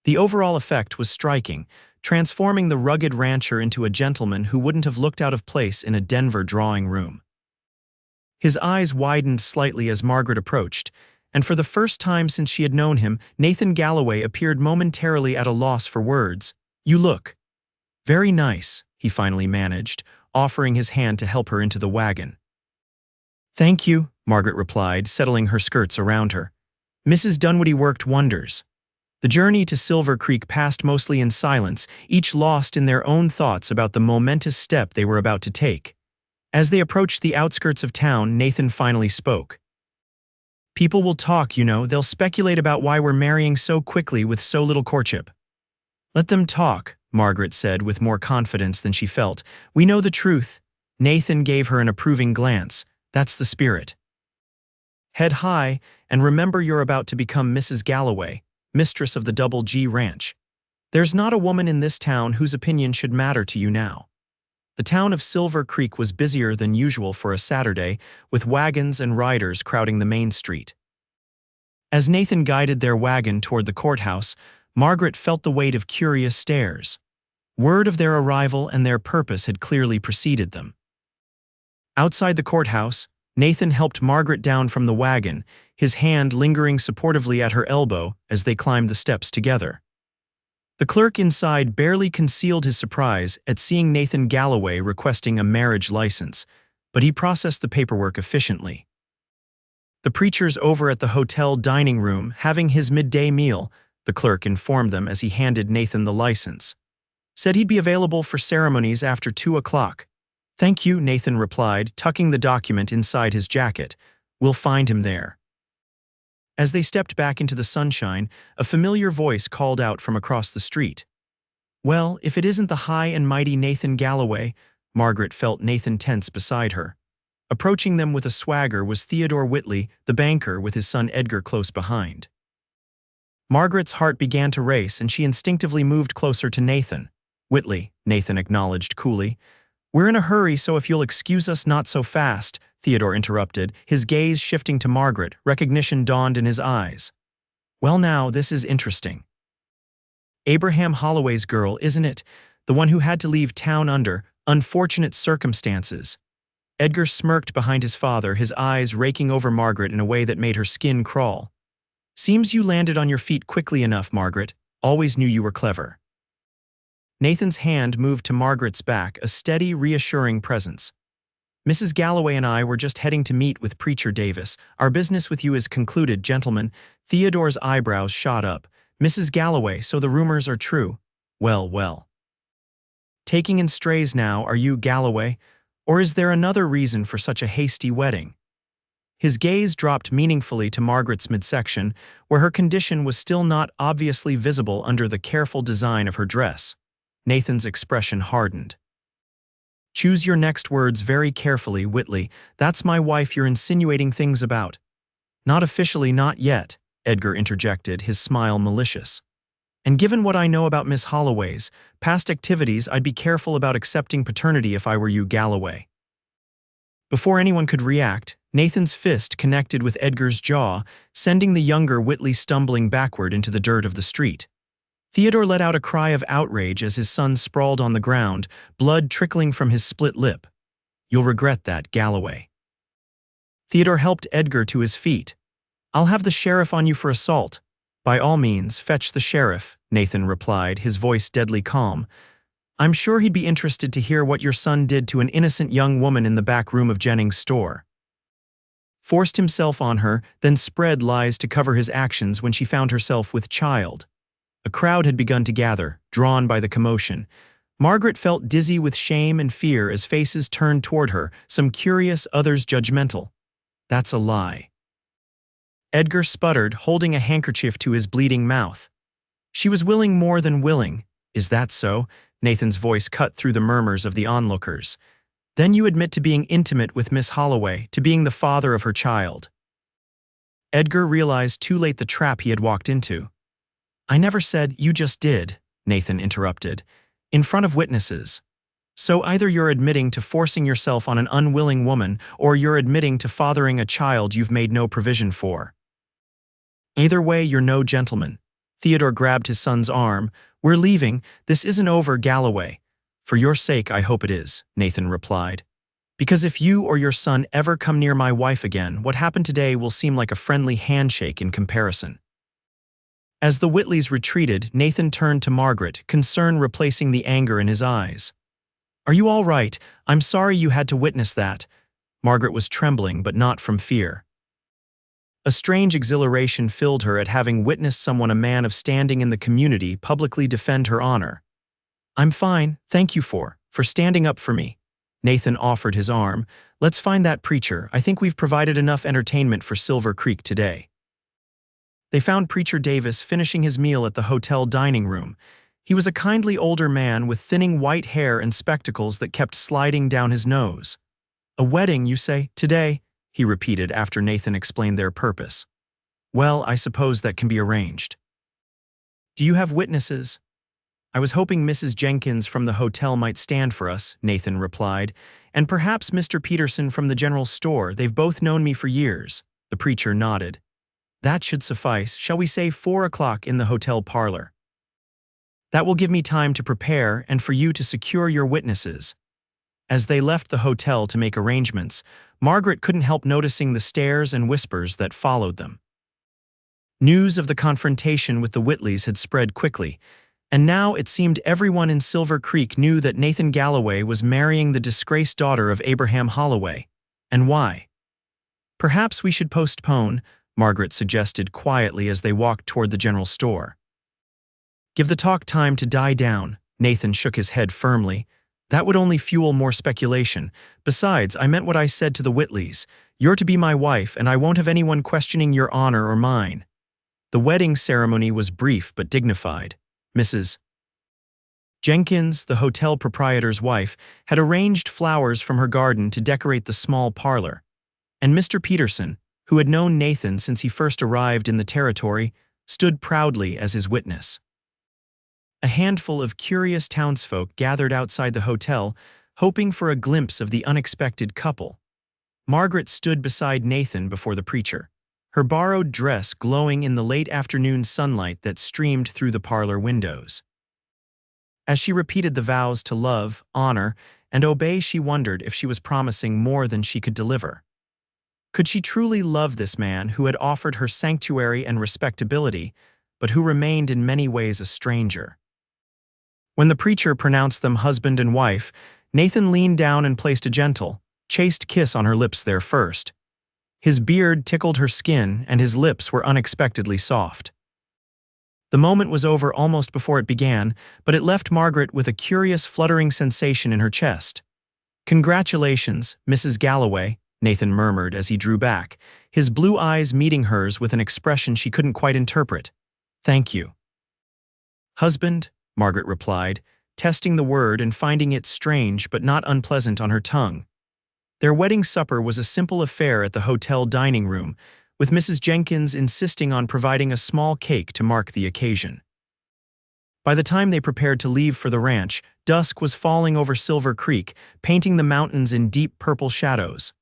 The overall effect was striking, transforming the rugged rancher into a gentleman who wouldn't have looked out of place in a Denver drawing room. His eyes widened slightly as Margaret approached, and for the first time since she had known him, Nathan Galloway appeared momentarily at a loss for words. "You look very nice," he finally managed, offering his hand to help her into the wagon. "Thank you," Margaret replied, settling her skirts around her. Mrs. Dunwoody worked wonders. The journey to Silver Creek passed mostly in silence, each lost in their own thoughts about the momentous step they were about to take. As they approached the outskirts of town, Nathan finally spoke. "People will talk, you know. They'll speculate about why we're marrying so quickly with so little courtship." "Let them talk," Margaret said with more confidence than she felt. "We know the truth." Nathan gave her an approving glance. "That's the spirit. Head high, and remember you're about to become Mrs. Galloway, mistress of the Double G Ranch. There's not a woman in this town whose opinion should matter to you now." The town of Silver Creek was busier than usual for a Saturday, with wagons and riders crowding the main street. As Nathan guided their wagon toward the courthouse, Margaret felt the weight of curious stares. Word of their arrival and their purpose had clearly preceded them. Outside the courthouse, Nathan helped Margaret down from the wagon, his hand lingering supportively at her elbow as they climbed the steps together. The clerk inside barely concealed his surprise at seeing Nathan Galloway requesting a marriage license, but he processed the paperwork efficiently. "The preacher's over at the hotel dining room having his midday meal," the clerk informed them as he handed Nathan the license. "Said he'd be available for ceremonies after 2 o'clock. "Thank you," Nathan replied, tucking the document inside his jacket. "We'll find him there." As they stepped back into the sunshine, a familiar voice called out from across the street. "Well, if it isn't the high and mighty Nathan Galloway," Margaret felt Nathan tense beside her. Approaching them with a swagger was Theodore Whitley, the banker, with his son Edgar close behind. Margaret's heart began to race, and she instinctively moved closer to Nathan. "Whitley," Nathan acknowledged coolly. "We're in a hurry, so if you'll excuse us, not so fast," Theodore interrupted, his gaze shifting to Margaret. Recognition dawned in his eyes. "Well now, this is interesting. Abraham Holloway's girl, isn't it? The one who had to leave town under unfortunate circumstances." Edgar smirked behind his father, his eyes raking over Margaret in a way that made her skin crawl. "Seems you landed on your feet quickly enough, Margaret. Always knew you were clever." Nathan's hand moved to Margaret's back, a steady, reassuring presence. Mrs. Galloway and I were just heading to meet with Preacher Davis. Our business with you is concluded, gentlemen." Theodore's eyebrows shot up. "Mrs. Galloway, so the rumors are true. Well, well. Taking in strays now, are you, Galloway? Or is there another reason for such a hasty wedding?" His gaze dropped meaningfully to Margaret's midsection, where her condition was still not obviously visible under the careful design of her dress. Nathan's expression hardened. "Choose your next words very carefully, Whitley. That's my wife you're insinuating things about." "Not officially, not yet," Edgar interjected, his smile malicious. "And given what I know about Miss Holloway's past activities, I'd be careful about accepting paternity if I were you, Galloway." Before anyone could react, Nathan's fist connected with Edgar's jaw, sending the younger Whitley stumbling backward into the dirt of the street. Theodore let out a cry of outrage as his son sprawled on the ground, blood trickling from his split lip. "You'll regret that, Galloway." Theodore helped Edgar to his feet. "I'll have the sheriff on you for assault." "By all means, fetch the sheriff," Nathan replied, his voice deadly calm. "I'm sure he'd be interested to hear what your son did to an innocent young woman in the back room of Jennings' store." Forced himself on her, then spread lies to cover his actions when she found herself with child. A crowd had begun to gather, drawn by the commotion. Margaret felt dizzy with shame and fear as faces turned toward her, some curious, others judgmental. "That's a lie." Edgar sputtered, holding a handkerchief to his bleeding mouth. "She was willing more than willing." "Is that so?" Nathan's voice cut through the murmurs of the onlookers. "Then you admit to being intimate with Miss Holloway, to being the father of her child." Edgar realized too late the trap he had walked into. "I never said you just did," Nathan interrupted, "in front of witnesses. So either you're admitting to forcing yourself on an unwilling woman, or you're admitting to fathering a child you've made no provision for. Either way, you're no gentleman." Theodore grabbed his son's arm. "We're leaving. This isn't over, Galloway." "For your sake, I hope it is," Nathan replied. "Because if you or your son ever come near my wife again, what happened today will seem like a friendly handshake in comparison." As the Whitleys retreated, Nathan turned to Margaret, concern replacing the anger in his eyes. "Are you all right? I'm sorry you had to witness that." Margaret was trembling, but not from fear. A strange exhilaration filled her at having witnessed someone a man of standing in the community publicly defend her honor. "I'm fine, thank you for standing up for me." Nathan offered his arm. "Let's find that preacher. I think we've provided enough entertainment for Silver Creek today." They found Preacher Davis finishing his meal at the hotel dining room. He was a kindly older man with thinning white hair and spectacles that kept sliding down his nose. "A wedding, you say, today?" he repeated after Nathan explained their purpose. "Well, I suppose that can be arranged." "Do you have witnesses?" "I was hoping Mrs. Jenkins from the hotel might stand for us," Nathan replied, "and perhaps Mr. Peterson from the general store. They've both known me for years." The preacher nodded. "That should suffice. Shall we say 4 o'clock in the hotel parlor? That will give me time to prepare and for you to secure your witnesses." As they left the hotel to make arrangements, Margaret couldn't help noticing the stares and whispers that followed them. News of the confrontation with the Whitleys had spread quickly, and now it seemed everyone in Silver Creek knew that Nathan Galloway was marrying the disgraced daughter of Abraham Holloway. And why? "Perhaps we should postpone," Margaret suggested quietly as they walked toward the general store. "Give the talk time to die down," Nathan shook his head firmly. "That would only fuel more speculation. Besides, I meant what I said to the Whitleys. You're to be my wife, and I won't have anyone questioning your honor or mine." The wedding ceremony was brief but dignified. Mrs. Jenkins, the hotel proprietor's wife, had arranged flowers from her garden to decorate the small parlor, and Mr. Peterson, who had known Nathan since he first arrived in the territory, stood proudly as his witness. A handful of curious townsfolk gathered outside the hotel, hoping for a glimpse of the unexpected couple. Margaret stood beside Nathan before the preacher, her borrowed dress glowing in the late afternoon sunlight that streamed through the parlor windows. As she repeated the vows to love, honor, and obey, she wondered if she was promising more than she could deliver. Could she truly love this man who had offered her sanctuary and respectability, but who remained in many ways a stranger? When the preacher pronounced them husband and wife, Nathan leaned down and placed a gentle, chaste kiss on her lips there first. His beard tickled her skin, and his lips were unexpectedly soft. The moment was over almost before it began, but it left Margaret with a curious fluttering sensation in her chest. "Congratulations, Mrs. Galloway," Nathan murmured as he drew back, his blue eyes meeting hers with an expression she couldn't quite interpret. "Thank you." "Husband," Margaret replied, testing the word and finding it strange but not unpleasant on her tongue. Their wedding supper was a simple affair at the hotel dining room, with Mrs. Jenkins insisting on providing a small cake to mark the occasion. By the time they prepared to leave for the ranch, dusk was falling over Silver Creek, painting the mountains in deep purple shadows.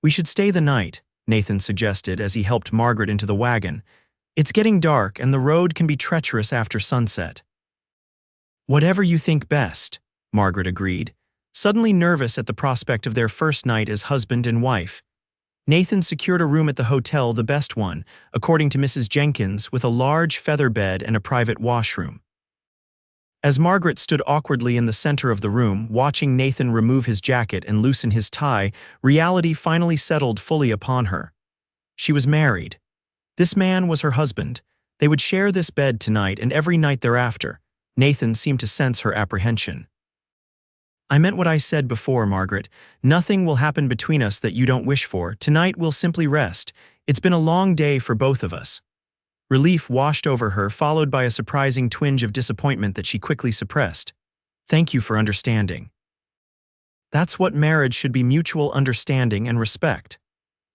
"We should stay the night," Nathan suggested as he helped Margaret into the wagon. "It's getting dark and the road can be treacherous after sunset." "Whatever you think best," Margaret agreed, suddenly nervous at the prospect of their first night as husband and wife. Nathan secured a room at the hotel, the best one, according to Mrs. Jenkins, with a large feather bed and a private washroom. As Margaret stood awkwardly in the center of the room, watching Nathan remove his jacket and loosen his tie, reality finally settled fully upon her. She was married. This man was her husband. They would share this bed tonight and every night thereafter. Nathan seemed to sense her apprehension. "I meant what I said before, Margaret. Nothing will happen between us that you don't wish for. Tonight we'll simply rest. It's been a long day for both of us." Relief washed over her, followed by a surprising twinge of disappointment that she quickly suppressed. "Thank you for understanding." That's what marriage should be: mutual understanding and respect.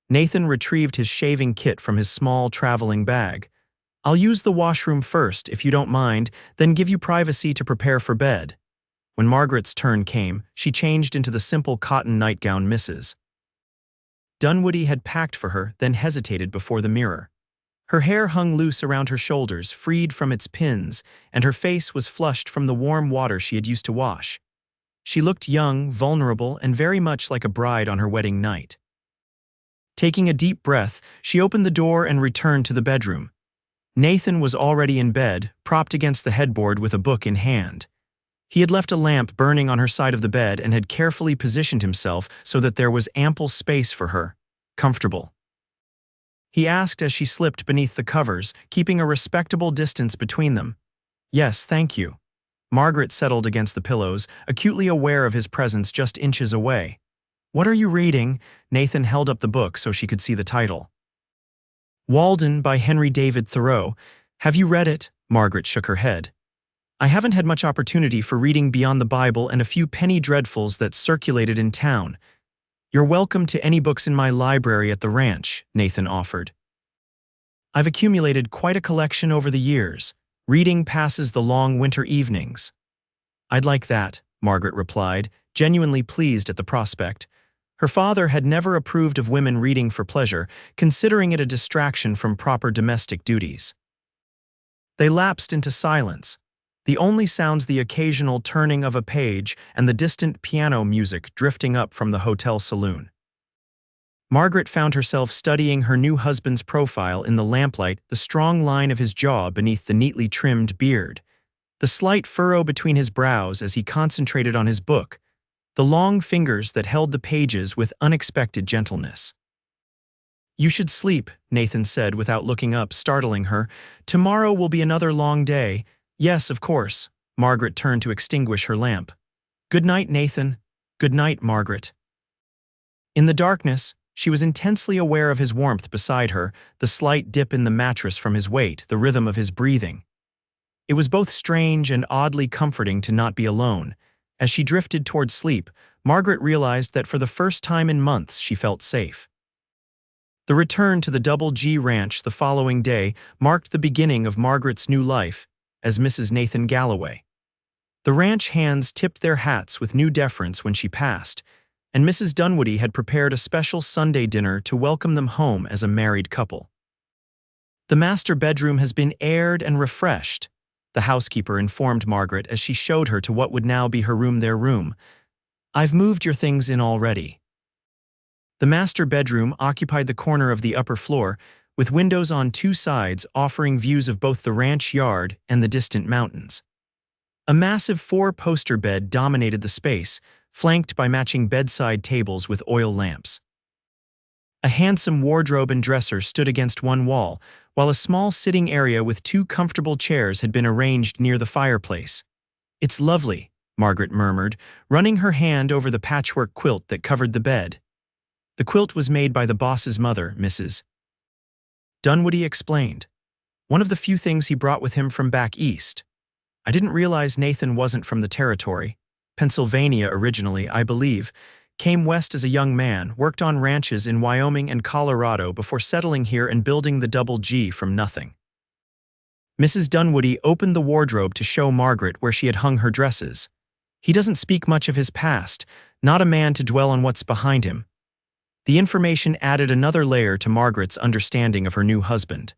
Nathan retrieved his shaving kit from his small traveling bag. "I'll use the washroom first, if you don't mind, then give you privacy to prepare for bed." When Margaret's turn came, she changed into the simple cotton nightgown Mrs. Dunwoody had packed for her, then hesitated before the mirror. Her hair hung loose around her shoulders, freed from its pins, and her face was flushed from the warm water she had used to wash. She looked young, vulnerable, and very much like a bride on her wedding night. Taking a deep breath, she opened the door and returned to the bedroom. Nathan was already in bed, propped against the headboard with a book in hand. He had left a lamp burning on her side of the bed and had carefully positioned himself so that there was ample space for her. "Comfortable?" he asked as she slipped beneath the covers, keeping a respectable distance between them. "Yes, thank you." Margaret settled against the pillows, acutely aware of his presence just inches away. "What are you reading?" Nathan held up the book so she could see the title. "Walden" by Henry David Thoreau. "Have you read it?" Margaret shook her head. "I haven't had much opportunity for reading beyond the Bible and a few penny dreadfuls that circulated in town. You're welcome to any books in my library at the ranch," Nathan offered. "I've accumulated quite a collection over the years. Reading passes the long winter evenings." "I'd like that," Margaret replied, genuinely pleased at the prospect. Her father had never approved of women reading for pleasure, considering it a distraction from proper domestic duties. They lapsed into silence. The only sounds the occasional turning of a page and the distant piano music drifting up from the hotel saloon. Margaret found herself studying her new husband's profile in the lamplight, the strong line of his jaw beneath the neatly trimmed beard, the slight furrow between his brows as he concentrated on his book, the long fingers that held the pages with unexpected gentleness. "You should sleep," Nathan said without looking up, startling her. "Tomorrow will be another long day." "Yes, of course." Margaret turned to extinguish her lamp. "Good night, Nathan." "Good night, Margaret." In the darkness, she was intensely aware of his warmth beside her, the slight dip in the mattress from his weight, the rhythm of his breathing. It was both strange and oddly comforting to not be alone. As she drifted toward sleep, Margaret realized that for the first time in months she felt safe. The return to the Double G Ranch the following day marked the beginning of Margaret's new life as Mrs. Nathan Galloway. The ranch hands tipped their hats with new deference when she passed, and Mrs. Dunwoody had prepared a special Sunday dinner to welcome them home as a married couple. "The master bedroom has been aired and refreshed," the housekeeper informed Margaret as she showed her to what would now be her room, their room. "I've moved your things in already." The master bedroom occupied the corner of the upper floor, with windows on two sides offering views of both the ranch yard and the distant mountains. A massive four-poster bed dominated the space, flanked by matching bedside tables with oil lamps. A handsome wardrobe and dresser stood against one wall, while a small sitting area with 2 comfortable chairs had been arranged near the fireplace. "It's lovely," Margaret murmured, running her hand over the patchwork quilt that covered the bed. The quilt was made by the boss's mother, Mrs. Dunwoody explained. "One of the few things he brought with him from back east. I didn't realize Nathan wasn't from the territory. Pennsylvania originally, I believe. Came west as a young man, worked on ranches in Wyoming and Colorado before settling here and building the Double G from nothing." Mrs. Dunwoody opened the wardrobe to show Margaret where she had hung her dresses. "He doesn't speak much of his past, not a man to dwell on what's behind him." The information added another layer to Margaret's understanding of her new husband.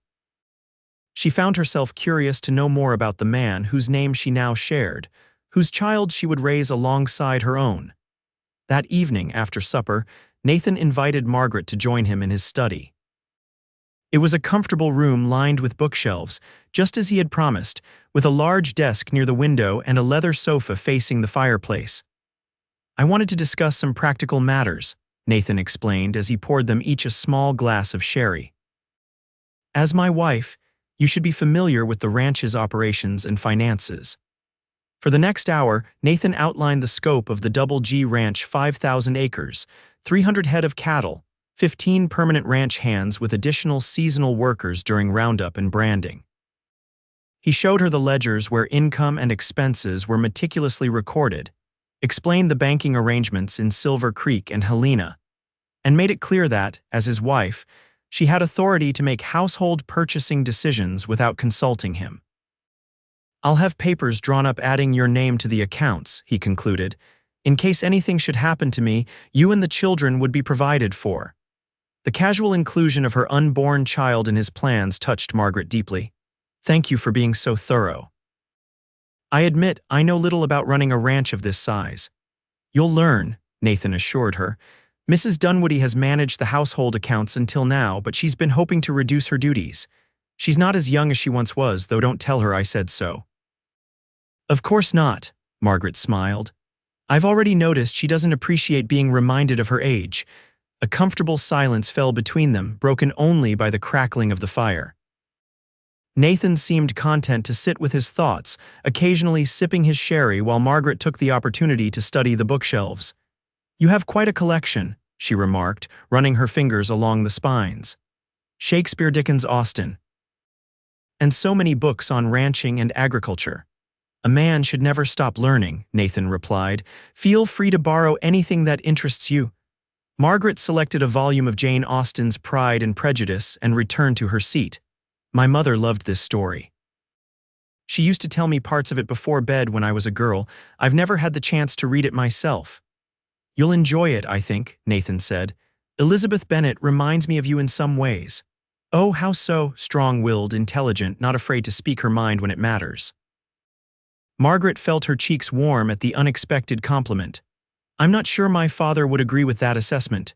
She found herself curious to know more about the man whose name she now shared, whose child she would raise alongside her own. That evening, after supper, Nathan invited Margaret to join him in his study. It was a comfortable room lined with bookshelves, just as he had promised, with a large desk near the window and a leather sofa facing the fireplace. "I wanted to discuss some practical matters," Nathan explained as he poured them each a small glass of sherry. "As my wife, you should be familiar with the ranch's operations and finances." For the next hour, Nathan outlined the scope of the Double G Ranch: 5,000 acres, 300 head of cattle, 15 permanent ranch hands with additional seasonal workers during roundup and branding. He showed her the ledgers where income and expenses were meticulously recorded, explained the banking arrangements in Silver Creek and Helena, and made it clear that, as his wife, she had authority to make household purchasing decisions without consulting him. "I'll have papers drawn up adding your name to the accounts," he concluded. "In case anything should happen to me, you and the children would be provided for." The casual inclusion of her unborn child in his plans touched Margaret deeply. "Thank you for being so thorough." "I admit I know little about running a ranch of this size." "You'll learn," Nathan assured her. "Mrs. Dunwoody has managed the household accounts until now, but she's been hoping to reduce her duties. She's not as young as she once was, though don't tell her I said so." "Of course not," Margaret smiled. "I've already noticed she doesn't appreciate being reminded of her age." A comfortable silence fell between them, broken only by the crackling of the fire. Nathan seemed content to sit with his thoughts, occasionally sipping his sherry while Margaret took the opportunity to study the bookshelves. "You have quite a collection," she remarked, running her fingers along the spines. "Shakespeare, Dickens, Austen. And so many books on ranching and agriculture." "A man should never stop learning," Nathan replied. "Feel free to borrow anything that interests you." Margaret selected a volume of Jane Austen's Pride and Prejudice and returned to her seat. "My mother loved this story. She used to tell me parts of it before bed when I was a girl. I've never had the chance to read it myself." "You'll enjoy it, I think," Nathan said. "Elizabeth Bennet reminds me of you in some ways." "Oh, how so?" "Strong-willed, intelligent, not afraid to speak her mind when it matters." Margaret felt her cheeks warm at the unexpected compliment. "I'm not sure my father would agree with that assessment."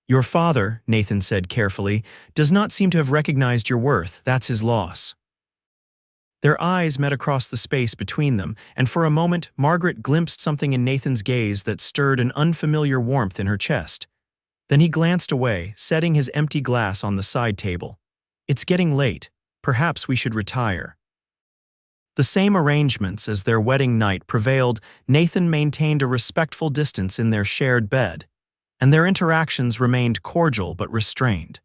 "Your father," Nathan said carefully, "does not seem to have recognized your worth. That's his loss." Their eyes met across the space between them, and for a moment Margaret glimpsed something in Nathan's gaze that stirred an unfamiliar warmth in her chest. Then he glanced away, setting his empty glass on the side table. "It's getting late. Perhaps we should retire." The same arrangements as their wedding night prevailed. Nathan maintained a respectful distance in their shared bed, and their interactions remained cordial but restrained.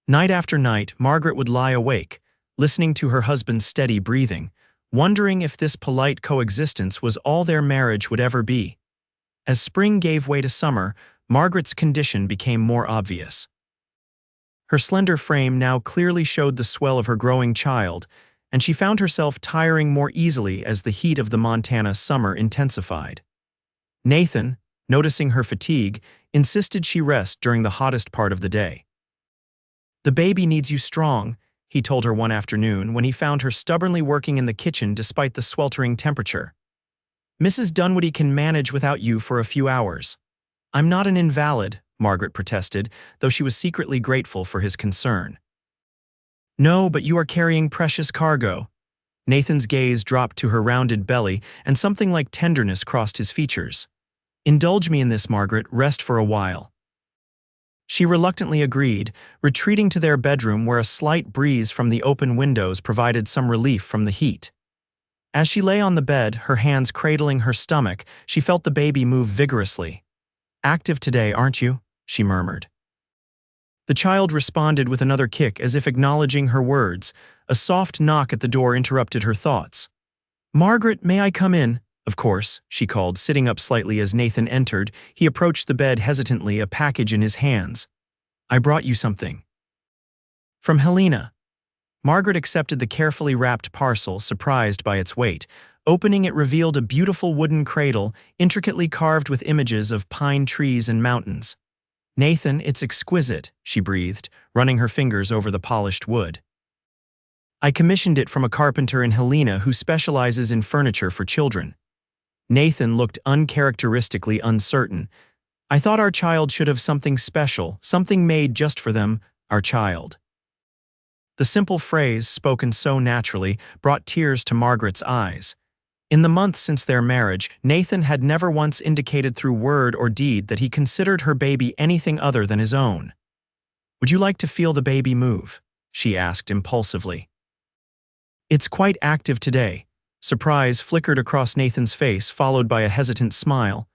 Night after night, Margaret would lie awake, listening to her husband's steady breathing, wondering if this polite coexistence was all their marriage would ever be. As spring gave way to summer, Margaret's condition became more obvious. Her slender frame now clearly showed the swell of her growing child, and she found herself tiring more easily as the heat of the Montana summer intensified. Nathan, noticing her fatigue, insisted she rest during the hottest part of the day. "The baby needs you strong," he told her one afternoon when he found her stubbornly working in the kitchen despite the sweltering temperature. "Mrs. Dunwoody can manage without you for a few hours." "I'm not an invalid," Margaret protested, though she was secretly grateful for his concern. "No, but you are carrying precious cargo." Nathan's gaze dropped to her rounded belly, and something like tenderness crossed his features. Indulge me in this, Margaret. Rest for a while. She reluctantly agreed, retreating to their bedroom where a slight breeze from the open windows provided some relief from the heat. As she lay on the bed, her hands cradling her stomach, she felt the baby move vigorously. "Active today, aren't you?" she murmured. The child responded with another kick as if acknowledging her words. A soft knock at the door interrupted her thoughts. "Margaret, may I come in?" "Of course," she called, sitting up slightly as Nathan entered. He approached the bed hesitantly, a package in his hands. "I brought you something." From Helena. Margaret accepted the carefully wrapped parcel, surprised by its weight. Opening it revealed a beautiful wooden cradle, intricately carved with images of pine trees and mountains. "Nathan, it's exquisite," she breathed, running her fingers over the polished wood. "I commissioned it from a carpenter in Helena who specializes in furniture for children." Nathan looked uncharacteristically uncertain. "I thought our child should have something special, something made just for them, our child." The simple phrase, spoken so naturally, brought tears to Margaret's eyes. In the months since their marriage, Nathan had never once indicated through word or deed that he considered her baby anything other than his own. "Would you like to feel the baby move?" she asked impulsively. "It's quite active today." Surprise flickered across Nathan's face, followed by a hesitant smile.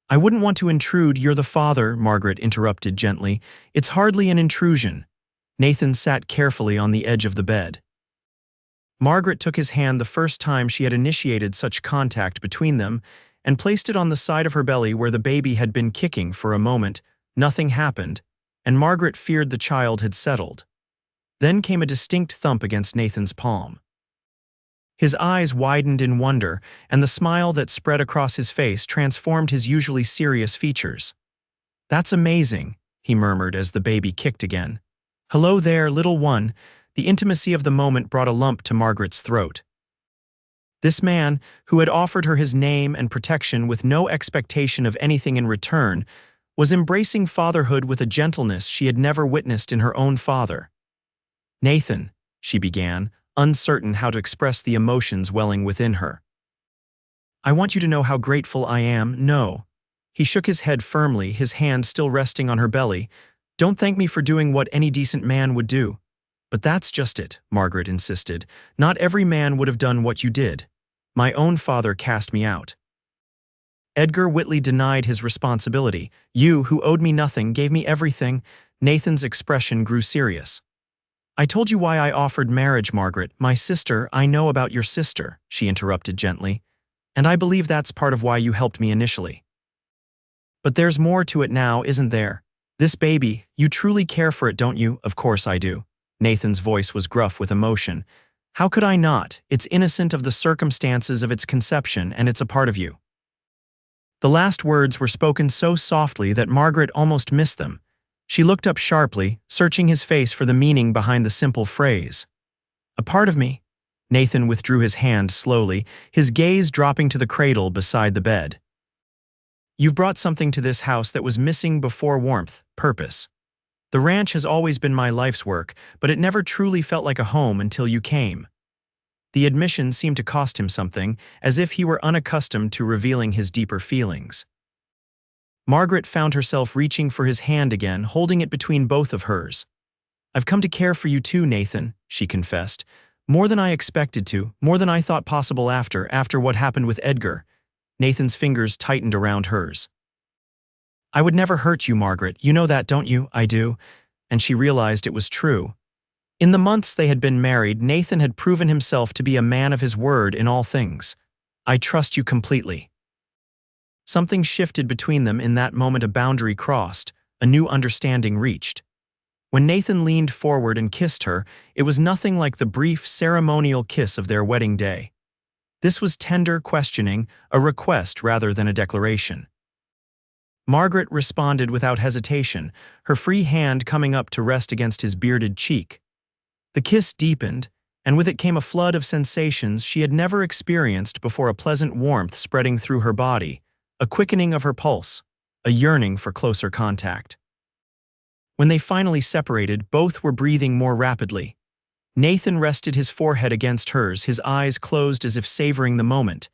"I wouldn't want to intrude. You're the father," Margaret interrupted gently. "It's hardly an intrusion." Nathan sat carefully on the edge of the bed. Margaret took his hand the first time she had initiated such contact between them and placed it on the side of her belly where the baby had been kicking. For a moment, nothing happened, and Margaret feared the child had settled. Then came a distinct thump against Nathan's palm. His eyes widened in wonder, and the smile that spread across his face transformed his usually serious features. "That's amazing," he murmured as the baby kicked again. "Hello there, little one." The intimacy of the moment brought a lump to Margaret's throat. This man, who had offered her his name and protection with no expectation of anything in return, was embracing fatherhood with a gentleness she had never witnessed in her own father. "Nathan," she began, uncertain how to express the emotions welling within her. "I want you to know how grateful I am." "No." He shook his head firmly, his hand still resting on her belly. "Don't thank me for doing what any decent man would do." "But that's just it," Margaret insisted. "Not every man would have done what you did. My own father cast me out. Edgar Whitley denied his responsibility. You, who owed me nothing, gave me everything." Nathan's expression grew serious. "I told you why I offered marriage, Margaret. My sister, I know about your sister," she interrupted gently. "And I believe that's part of why you helped me initially. But there's more to it now, isn't there? This baby, you truly care for it, don't you?" "Of course I do." Nathan's voice was gruff with emotion. "How could I not? It's innocent of the circumstances of its conception, and it's a part of you." The last words were spoken so softly that Margaret almost missed them. She looked up sharply, searching his face for the meaning behind the simple phrase. "A part of me?" Nathan withdrew his hand slowly, his gaze dropping to the cradle beside the bed. "You've brought something to this house that was missing before: warmth, purpose. The ranch has always been my life's work, but it never truly felt like a home until you came." The admission seemed to cost him something, as if he were unaccustomed to revealing his deeper feelings. Margaret found herself reaching for his hand again, holding it between both of hers. "I've come to care for you too, Nathan," she confessed. "More than I expected to, more than I thought possible after what happened with Edgar." Nathan's fingers tightened around hers. "I would never hurt you, Margaret. You know that, don't you?" "I do." And she realized it was true. In the months they had been married, Nathan had proven himself to be a man of his word in all things. "I trust you completely." Something shifted between them in that moment. A boundary crossed, a new understanding reached. When Nathan leaned forward and kissed her, it was nothing like the brief, ceremonial kiss of their wedding day. This was tender questioning, a request rather than a declaration. Margaret responded without hesitation, her free hand coming up to rest against his bearded cheek. The kiss deepened, and with it came a flood of sensations she had never experienced before: a pleasant warmth spreading through her body, a quickening of her pulse, a yearning for closer contact. When they finally separated, both were breathing more rapidly. Nathan rested his forehead against hers, his eyes closed as if savoring the moment.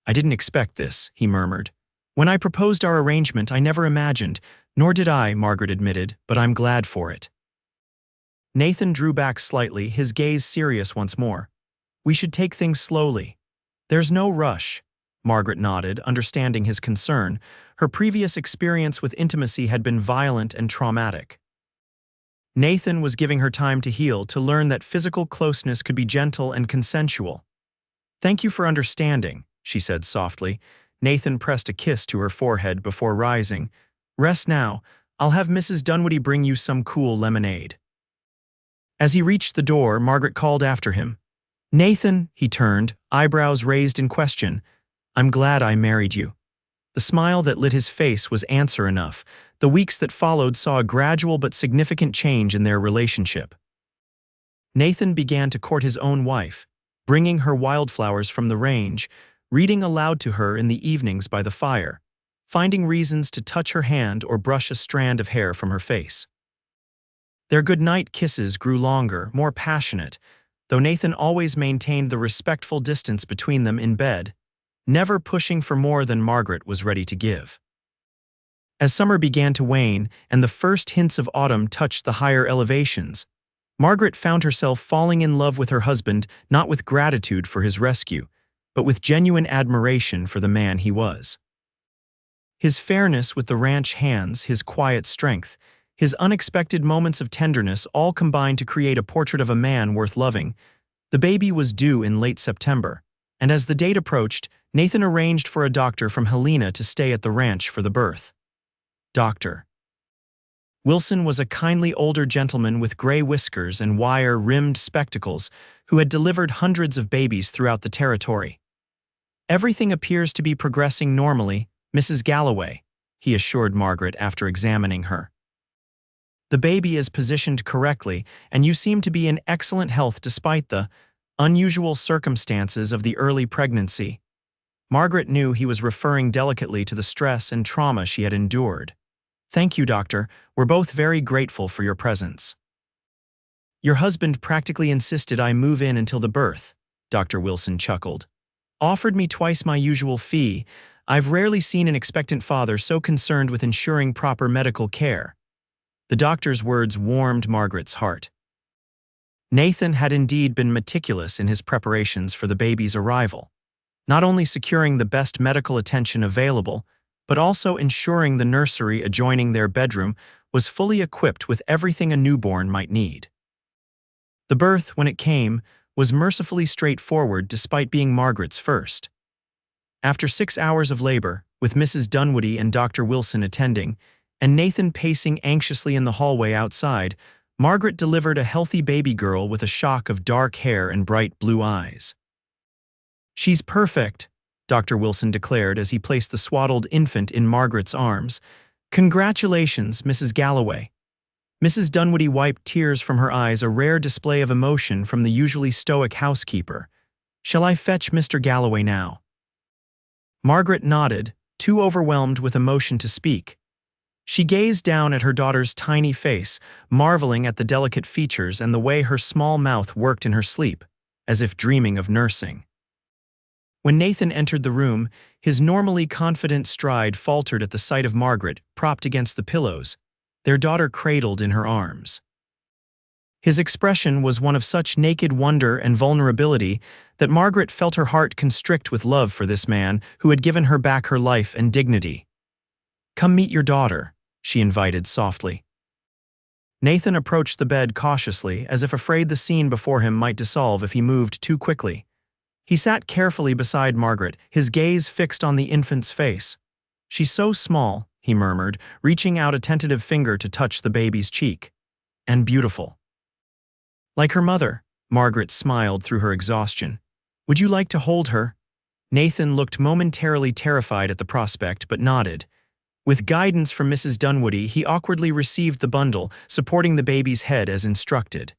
"I didn't expect this," he murmured. When I proposed our arrangement, I never imagined, nor did I, Margaret admitted, but I'm glad for it. Nathan drew back slightly, his gaze serious once more. We should take things slowly. There's no rush. Margaret nodded, understanding his concern. Her previous experience with intimacy had been violent and traumatic. Nathan was giving her time to heal, to learn that physical closeness could be gentle and consensual. Thank you for understanding, she said softly. Nathan pressed a kiss to her forehead before rising. Rest now. I'll have Mrs. Dunwoody bring you some cool lemonade. As he reached the door, Margaret called after him. Nathan, he turned, eyebrows raised in question. I'm glad I married you. The smile that lit his face was answer enough. The weeks that followed saw a gradual but significant change in their relationship. Nathan began to court his own wife, bringing her wildflowers from the range, reading aloud to her in the evenings by the fire, finding reasons to touch her hand or brush a strand of hair from her face. Their goodnight kisses grew longer, more passionate, though Nathan always maintained the respectful distance between them in bed, never pushing for more than Margaret was ready to give. As summer began to wane and the first hints of autumn touched the higher elevations, Margaret found herself falling in love with her husband, not with gratitude for his rescue, but with genuine admiration for the man he was. His fairness with the ranch hands, his quiet strength, his unexpected moments of tenderness all combined to create a portrait of a man worth loving. The baby was due in late September, and as the date approached, Nathan arranged for a doctor from Helena to stay at the ranch for the birth. Dr. Wilson was a kindly older gentleman with gray whiskers and wire-rimmed spectacles who had delivered hundreds of babies throughout the territory. Everything appears to be progressing normally, Mrs. Galloway, he assured Margaret after examining her. The baby is positioned correctly, and you seem to be in excellent health despite the unusual circumstances of the early pregnancy. Margaret knew he was referring delicately to the stress and trauma she had endured. Thank you, doctor. We're both very grateful for your presence. Your husband practically insisted I move in until the birth, Dr. Wilson chuckled. Offered me twice my usual fee. I've rarely seen an expectant father so concerned with ensuring proper medical care. The doctor's words warmed Margaret's heart. Nathan had indeed been meticulous in his preparations for the baby's arrival, not only securing the best medical attention available, but also ensuring the nursery adjoining their bedroom was fully equipped with everything a newborn might need. The birth, when it came, was mercifully straightforward despite being Margaret's first. After 6 hours of labor, with Mrs. Dunwoody and Dr. Wilson attending, and Nathan pacing anxiously in the hallway outside, Margaret delivered a healthy baby girl with a shock of dark hair and bright blue eyes. She's perfect, Dr. Wilson declared as he placed the swaddled infant in Margaret's arms. Congratulations, Mrs. Galloway. Mrs. Dunwoody wiped tears from her eyes, a rare display of emotion from the usually stoic housekeeper. Shall I fetch Mr. Galloway now? Margaret nodded, too overwhelmed with emotion to speak. She gazed down at her daughter's tiny face, marveling at the delicate features and the way her small mouth worked in her sleep, as if dreaming of nursing. When Nathan entered the room, his normally confident stride faltered at the sight of Margaret, propped against the pillows, their daughter cradled in her arms. His expression was one of such naked wonder and vulnerability that Margaret felt her heart constrict with love for this man who had given her back her life and dignity. Come meet your daughter, she invited softly. Nathan approached the bed cautiously, as if afraid the scene before him might dissolve if he moved too quickly. He sat carefully beside Margaret, his gaze fixed on the infant's face. She's so small, he murmured, reaching out a tentative finger to touch the baby's cheek. And beautiful. Like her mother, Margaret smiled through her exhaustion. Would you like to hold her? Nathan looked momentarily terrified at the prospect, but nodded. With guidance from Mrs. Dunwoody, he awkwardly received the bundle, supporting the baby's head as instructed.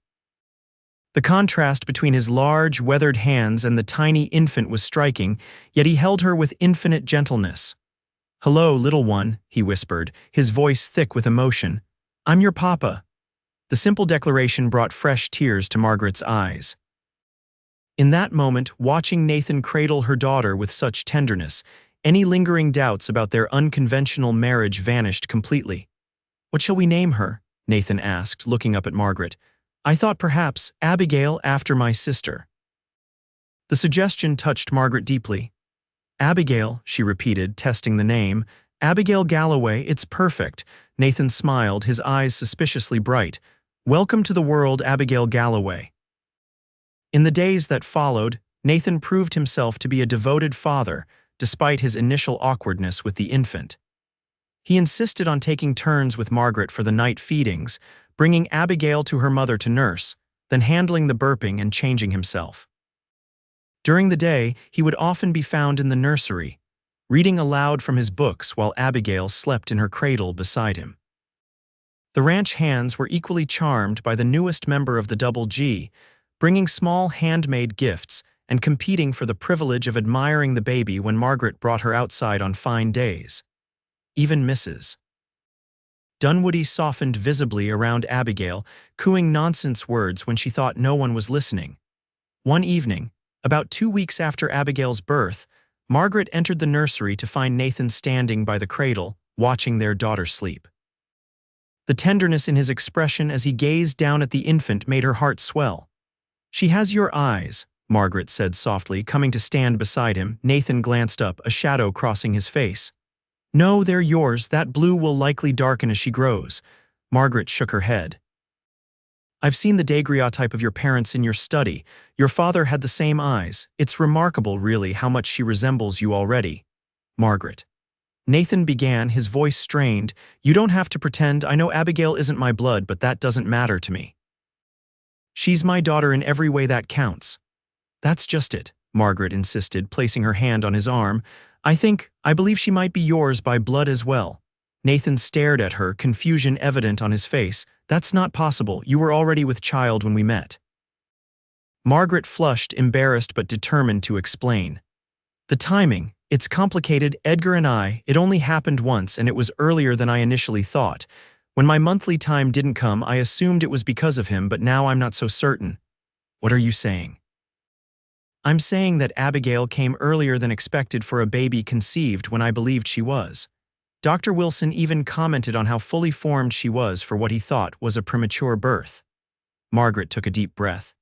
The contrast between his large, weathered hands and the tiny infant was striking, yet he held her with infinite gentleness. Hello, little one, he whispered, his voice thick with emotion. I'm your papa. The simple declaration brought fresh tears to Margaret's eyes. In that moment, watching Nathan cradle her daughter with such tenderness, Any lingering doubts about their unconventional marriage vanished completely. "What shall we name her?" Nathan asked, looking up at Margaret. "I thought perhaps Abigail, after my sister." The suggestion touched Margaret deeply. "Abigail," she repeated, testing the name. "Abigail Galloway, it's perfect." Nathan smiled, his eyes suspiciously bright. "Welcome to the world, Abigail Galloway." In the days that followed, Nathan proved himself to be a devoted father, despite his initial awkwardness with the infant. He insisted on taking turns with Margaret for the night feedings, bringing Abigail to her mother to nurse, then handling the burping and changing himself. During the day, he would often be found in the nursery, reading aloud from his books while Abigail slept in her cradle beside him. The ranch hands were equally charmed by the newest member of the Double G, bringing small handmade gifts and competing for the privilege of admiring the baby when Margaret brought her outside on fine days. Even Mrs. Dunwoody softened visibly around Abigail, cooing nonsense words when she thought no one was listening. One evening, about 2 weeks after Abigail's birth, Margaret entered the nursery to find Nathan standing by the cradle, watching their daughter sleep. The tenderness in his expression as he gazed down at the infant made her heart swell. "She has your eyes," Margaret said softly, coming to stand beside him. Nathan glanced up, a shadow crossing his face. "No, they're yours. That blue will likely darken as she grows." Margaret shook her head. "I've seen the daguerreotype of your parents in your study. Your father had the same eyes. It's remarkable, really, how much she resembles you already." "Margaret." Nathan began, his voice strained. "You don't have to pretend. I know Abigail isn't my blood, but that doesn't matter to me. She's my daughter in every way that counts." "That's just it," Margaret insisted, placing her hand on his arm. I believe she might be yours by blood as well." Nathan stared at her, confusion evident on his face. "That's not possible. You were already with child when we met." Margaret flushed, embarrassed but determined to explain. "The timing, it's complicated. Edgar and it only happened once, and it was earlier than I initially thought. When my monthly time didn't come, I assumed it was because of him, but now I'm not so certain." "What are you saying?" "I'm saying that Abigail came earlier than expected for a baby conceived when I believed she was. Dr. Wilson even commented on how fully formed she was for what he thought was a premature birth." Margaret took a deep breath.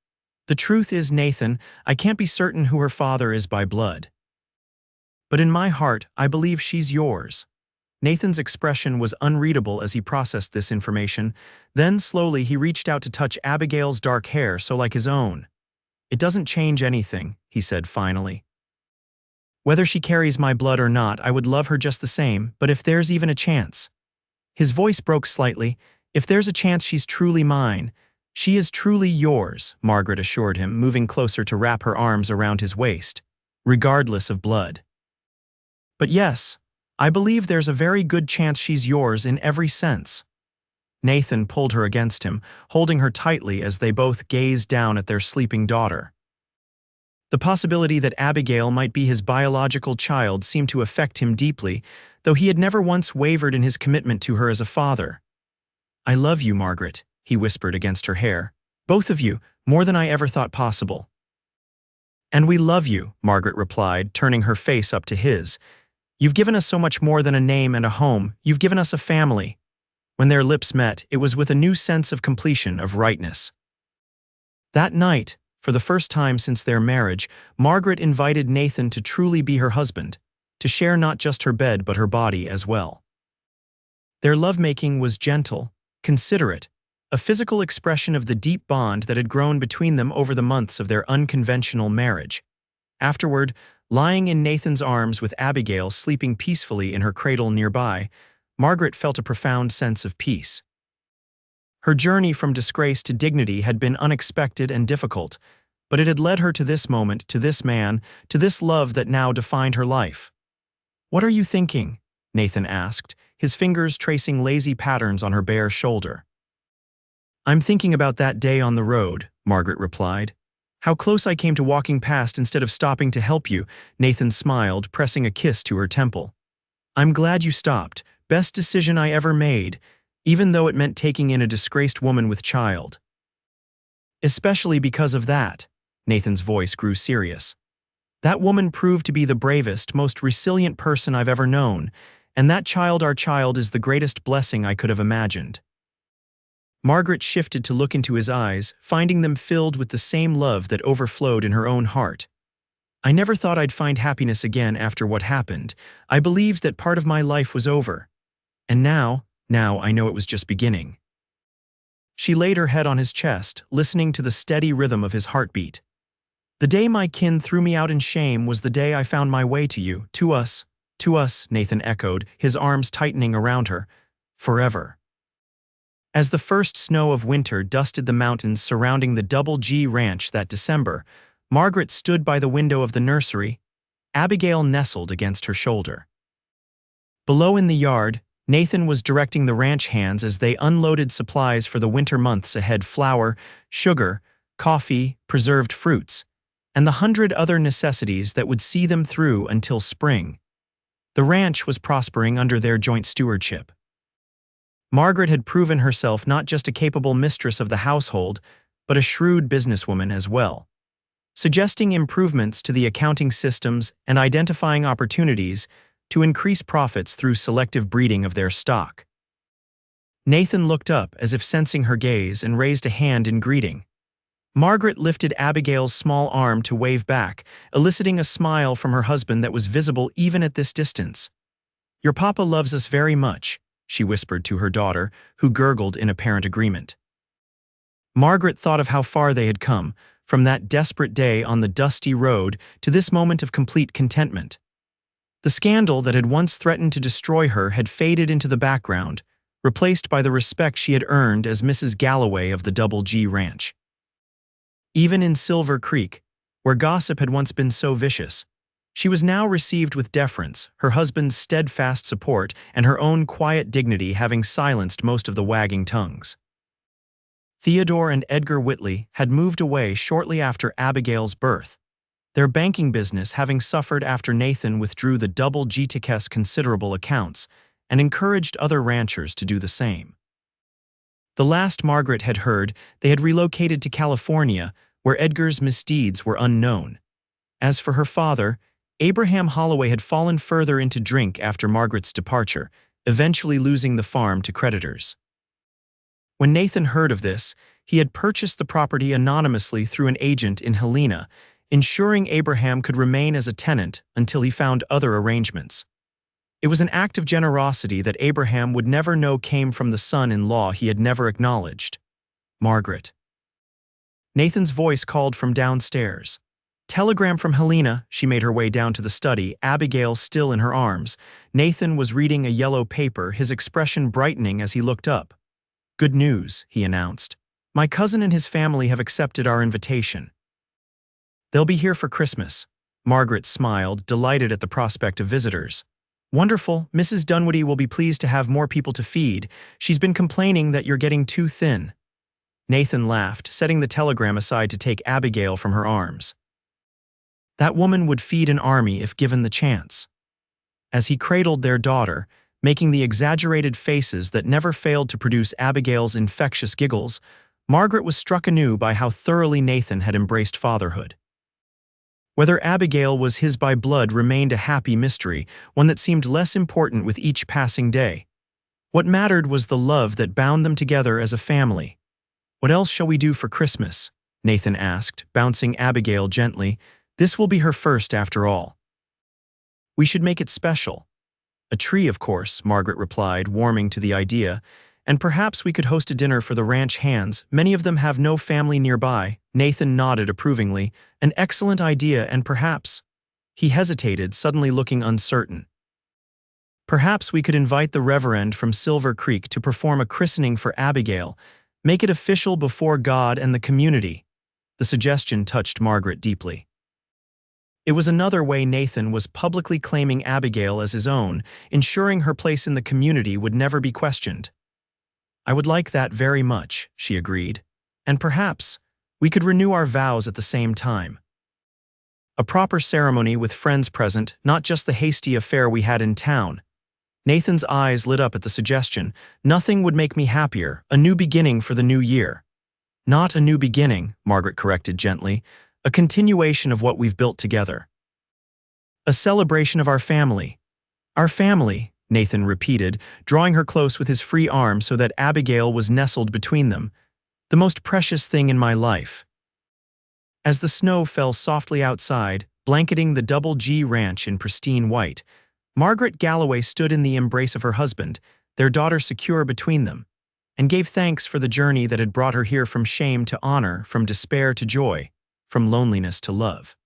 "The truth is, Nathan, I can't be certain who her father is by blood. But in my heart, I believe she's yours." Nathan's expression was unreadable as he processed this information. Then, slowly, he reached out to touch Abigail's dark hair so like his own. "It doesn't change anything," he said finally. "Whether she carries my blood or not, I would love her just the same, but if there's even a chance." His voice broke slightly. "If there's a chance she's truly mine, she is truly yours," Margaret assured him, moving closer to wrap her arms around his waist, "regardless of blood. But yes, I believe there's a very good chance she's yours in every sense." Nathan pulled her against him, holding her tightly as they both gazed down at their sleeping daughter. The possibility that Abigail might be his biological child seemed to affect him deeply, though he had never once wavered in his commitment to her as a father. "I love you, Margaret," he whispered against her hair. "Both of you, more than I ever thought possible." "And we love you," Margaret replied, turning her face up to his. "You've given us so much more than a name and a home. You've given us a family." When their lips met, it was with a new sense of completion, of rightness. That night, for the first time since their marriage, Margaret invited Nathan to truly be her husband, to share not just her bed but her body as well. Their lovemaking was gentle, considerate, a physical expression of the deep bond that had grown between them over the months of their unconventional marriage. Afterward, lying in Nathan's arms with Abigail sleeping peacefully in her cradle nearby, Margaret felt a profound sense of peace. Her journey from disgrace to dignity had been unexpected and difficult, but it had led her to this moment, to this man, to this love that now defined her life. "What are you thinking?" Nathan asked, his fingers tracing lazy patterns on her bare shoulder. "I'm thinking about that day on the road," Margaret replied. "How close I came to walking past instead of stopping to help you." Nathan smiled, pressing a kiss to her temple. "I'm glad you stopped. Best decision I ever made, even though it meant taking in a disgraced woman with child." "Especially because of that." Nathan's voice grew serious. That woman proved to be the bravest, most resilient person I've ever known, and that child, our child, is the greatest blessing I could have imagined." Margaret shifted to look into his eyes, finding them filled with the same love that overflowed in her own heart. "I never thought I'd find happiness again after what happened. I believed that part of my life was over. And now I know it was just beginning." She laid her head on his chest, listening to the steady rhythm of his heartbeat. "The day my kin threw me out in shame was the day I found my way to you, to us, Nathan echoed, his arms tightening around her. "Forever." As the first snow of winter dusted the mountains surrounding the Double G Ranch that December, Margaret stood by the window of the nursery, Abigail nestled against her shoulder. Below in the yard, Nathan was directing the ranch hands as they unloaded supplies for the winter months ahead: flour, sugar, coffee, preserved fruits, and the 100 other necessities that would see them through until spring. The ranch was prospering under their joint stewardship. Margaret had proven herself not just a capable mistress of the household, but a shrewd businesswoman as well, suggesting improvements to the accounting systems and identifying opportunities to increase profits through selective breeding of their stock. Nathan looked up as if sensing her gaze and raised a hand in greeting. Margaret lifted Abigail's small arm to wave back, eliciting a smile from her husband that was visible even at this distance. "Your papa loves us very much," she whispered to her daughter, who gurgled in apparent agreement. Margaret thought of how far they had come, from that desperate day on the dusty road to this moment of complete contentment. The scandal that had once threatened to destroy her had faded into the background, replaced by the respect she had earned as Mrs. Galloway of the Double G Ranch. Even in Silver Creek, where gossip had once been so vicious, she was now received with deference, her husband's steadfast support and her own quiet dignity having silenced most of the wagging tongues. Theodore and Edgar Whitley had moved away shortly after Abigail's birth, their banking business having suffered after Nathan withdrew the Double G-Ticket's considerable accounts and encouraged other ranchers to do the same. The last Margaret had heard, they had relocated to California, where Edgar's misdeeds were unknown. As for her father, Abraham Holloway had fallen further into drink after Margaret's departure, eventually losing the farm to creditors. When Nathan heard of this, he had purchased the property anonymously through an agent in Helena, ensuring Abraham could remain as a tenant until he found other arrangements. It was an act of generosity that Abraham would never know came from the son-in-law he had never acknowledged. "Margaret." Nathan's voice called from downstairs. "Telegram from Helena." She made her way down to the study, Abigail still in her arms. Nathan was reading a yellow paper, his expression brightening as he looked up. "Good news," he announced. "My cousin and his family have accepted our invitation. They'll be here for Christmas." Margaret smiled, delighted at the prospect of visitors. "Wonderful. Mrs. Dunwoody will be pleased to have more people to feed. She's been complaining that you're getting too thin." Nathan laughed, setting the telegram aside to take Abigail from her arms. That woman would feed an army if given the chance. As he cradled their daughter, making the exaggerated faces that never failed to produce Abigail's infectious giggles, Margaret was struck anew by how thoroughly Nathan had embraced fatherhood. Whether Abigail was his by blood remained a happy mystery, one that seemed less important with each passing day. What mattered was the love that bound them together as a family. "What else shall we do for Christmas?" Nathan asked, bouncing Abigail gently. "This will be her first after all." "We should make it special." "A tree, of course," Margaret replied, warming to the idea. "And perhaps we could host a dinner for the ranch hands. Many of them have no family nearby." Nathan nodded approvingly. "An excellent idea, and perhaps—" He hesitated, suddenly looking uncertain. "Perhaps we could invite the Reverend from Silver Creek to perform a christening for Abigail. Make it official before God and the community." The suggestion touched Margaret deeply. It was another way Nathan was publicly claiming Abigail as his own, ensuring her place in the community would never be questioned. "I would like that very much," she agreed. "And perhaps we could renew our vows at the same time. A proper ceremony with friends present, not just the hasty affair we had in town." Nathan's eyes lit up at the suggestion. "Nothing would make me happier. A new beginning for the new year." "Not a new beginning," Margaret corrected gently. "A continuation of what we've built together." A celebration of our family. Our family, Nathan repeated, drawing her close with his free arm so that Abigail was nestled between them. The most precious thing in my life. As the snow fell softly outside, blanketing the Double G Ranch in pristine white, Margaret Galloway stood in the embrace of her husband, their daughter secure between them, and gave thanks for the journey that had brought her here from shame to honor, from despair to joy, from loneliness to love.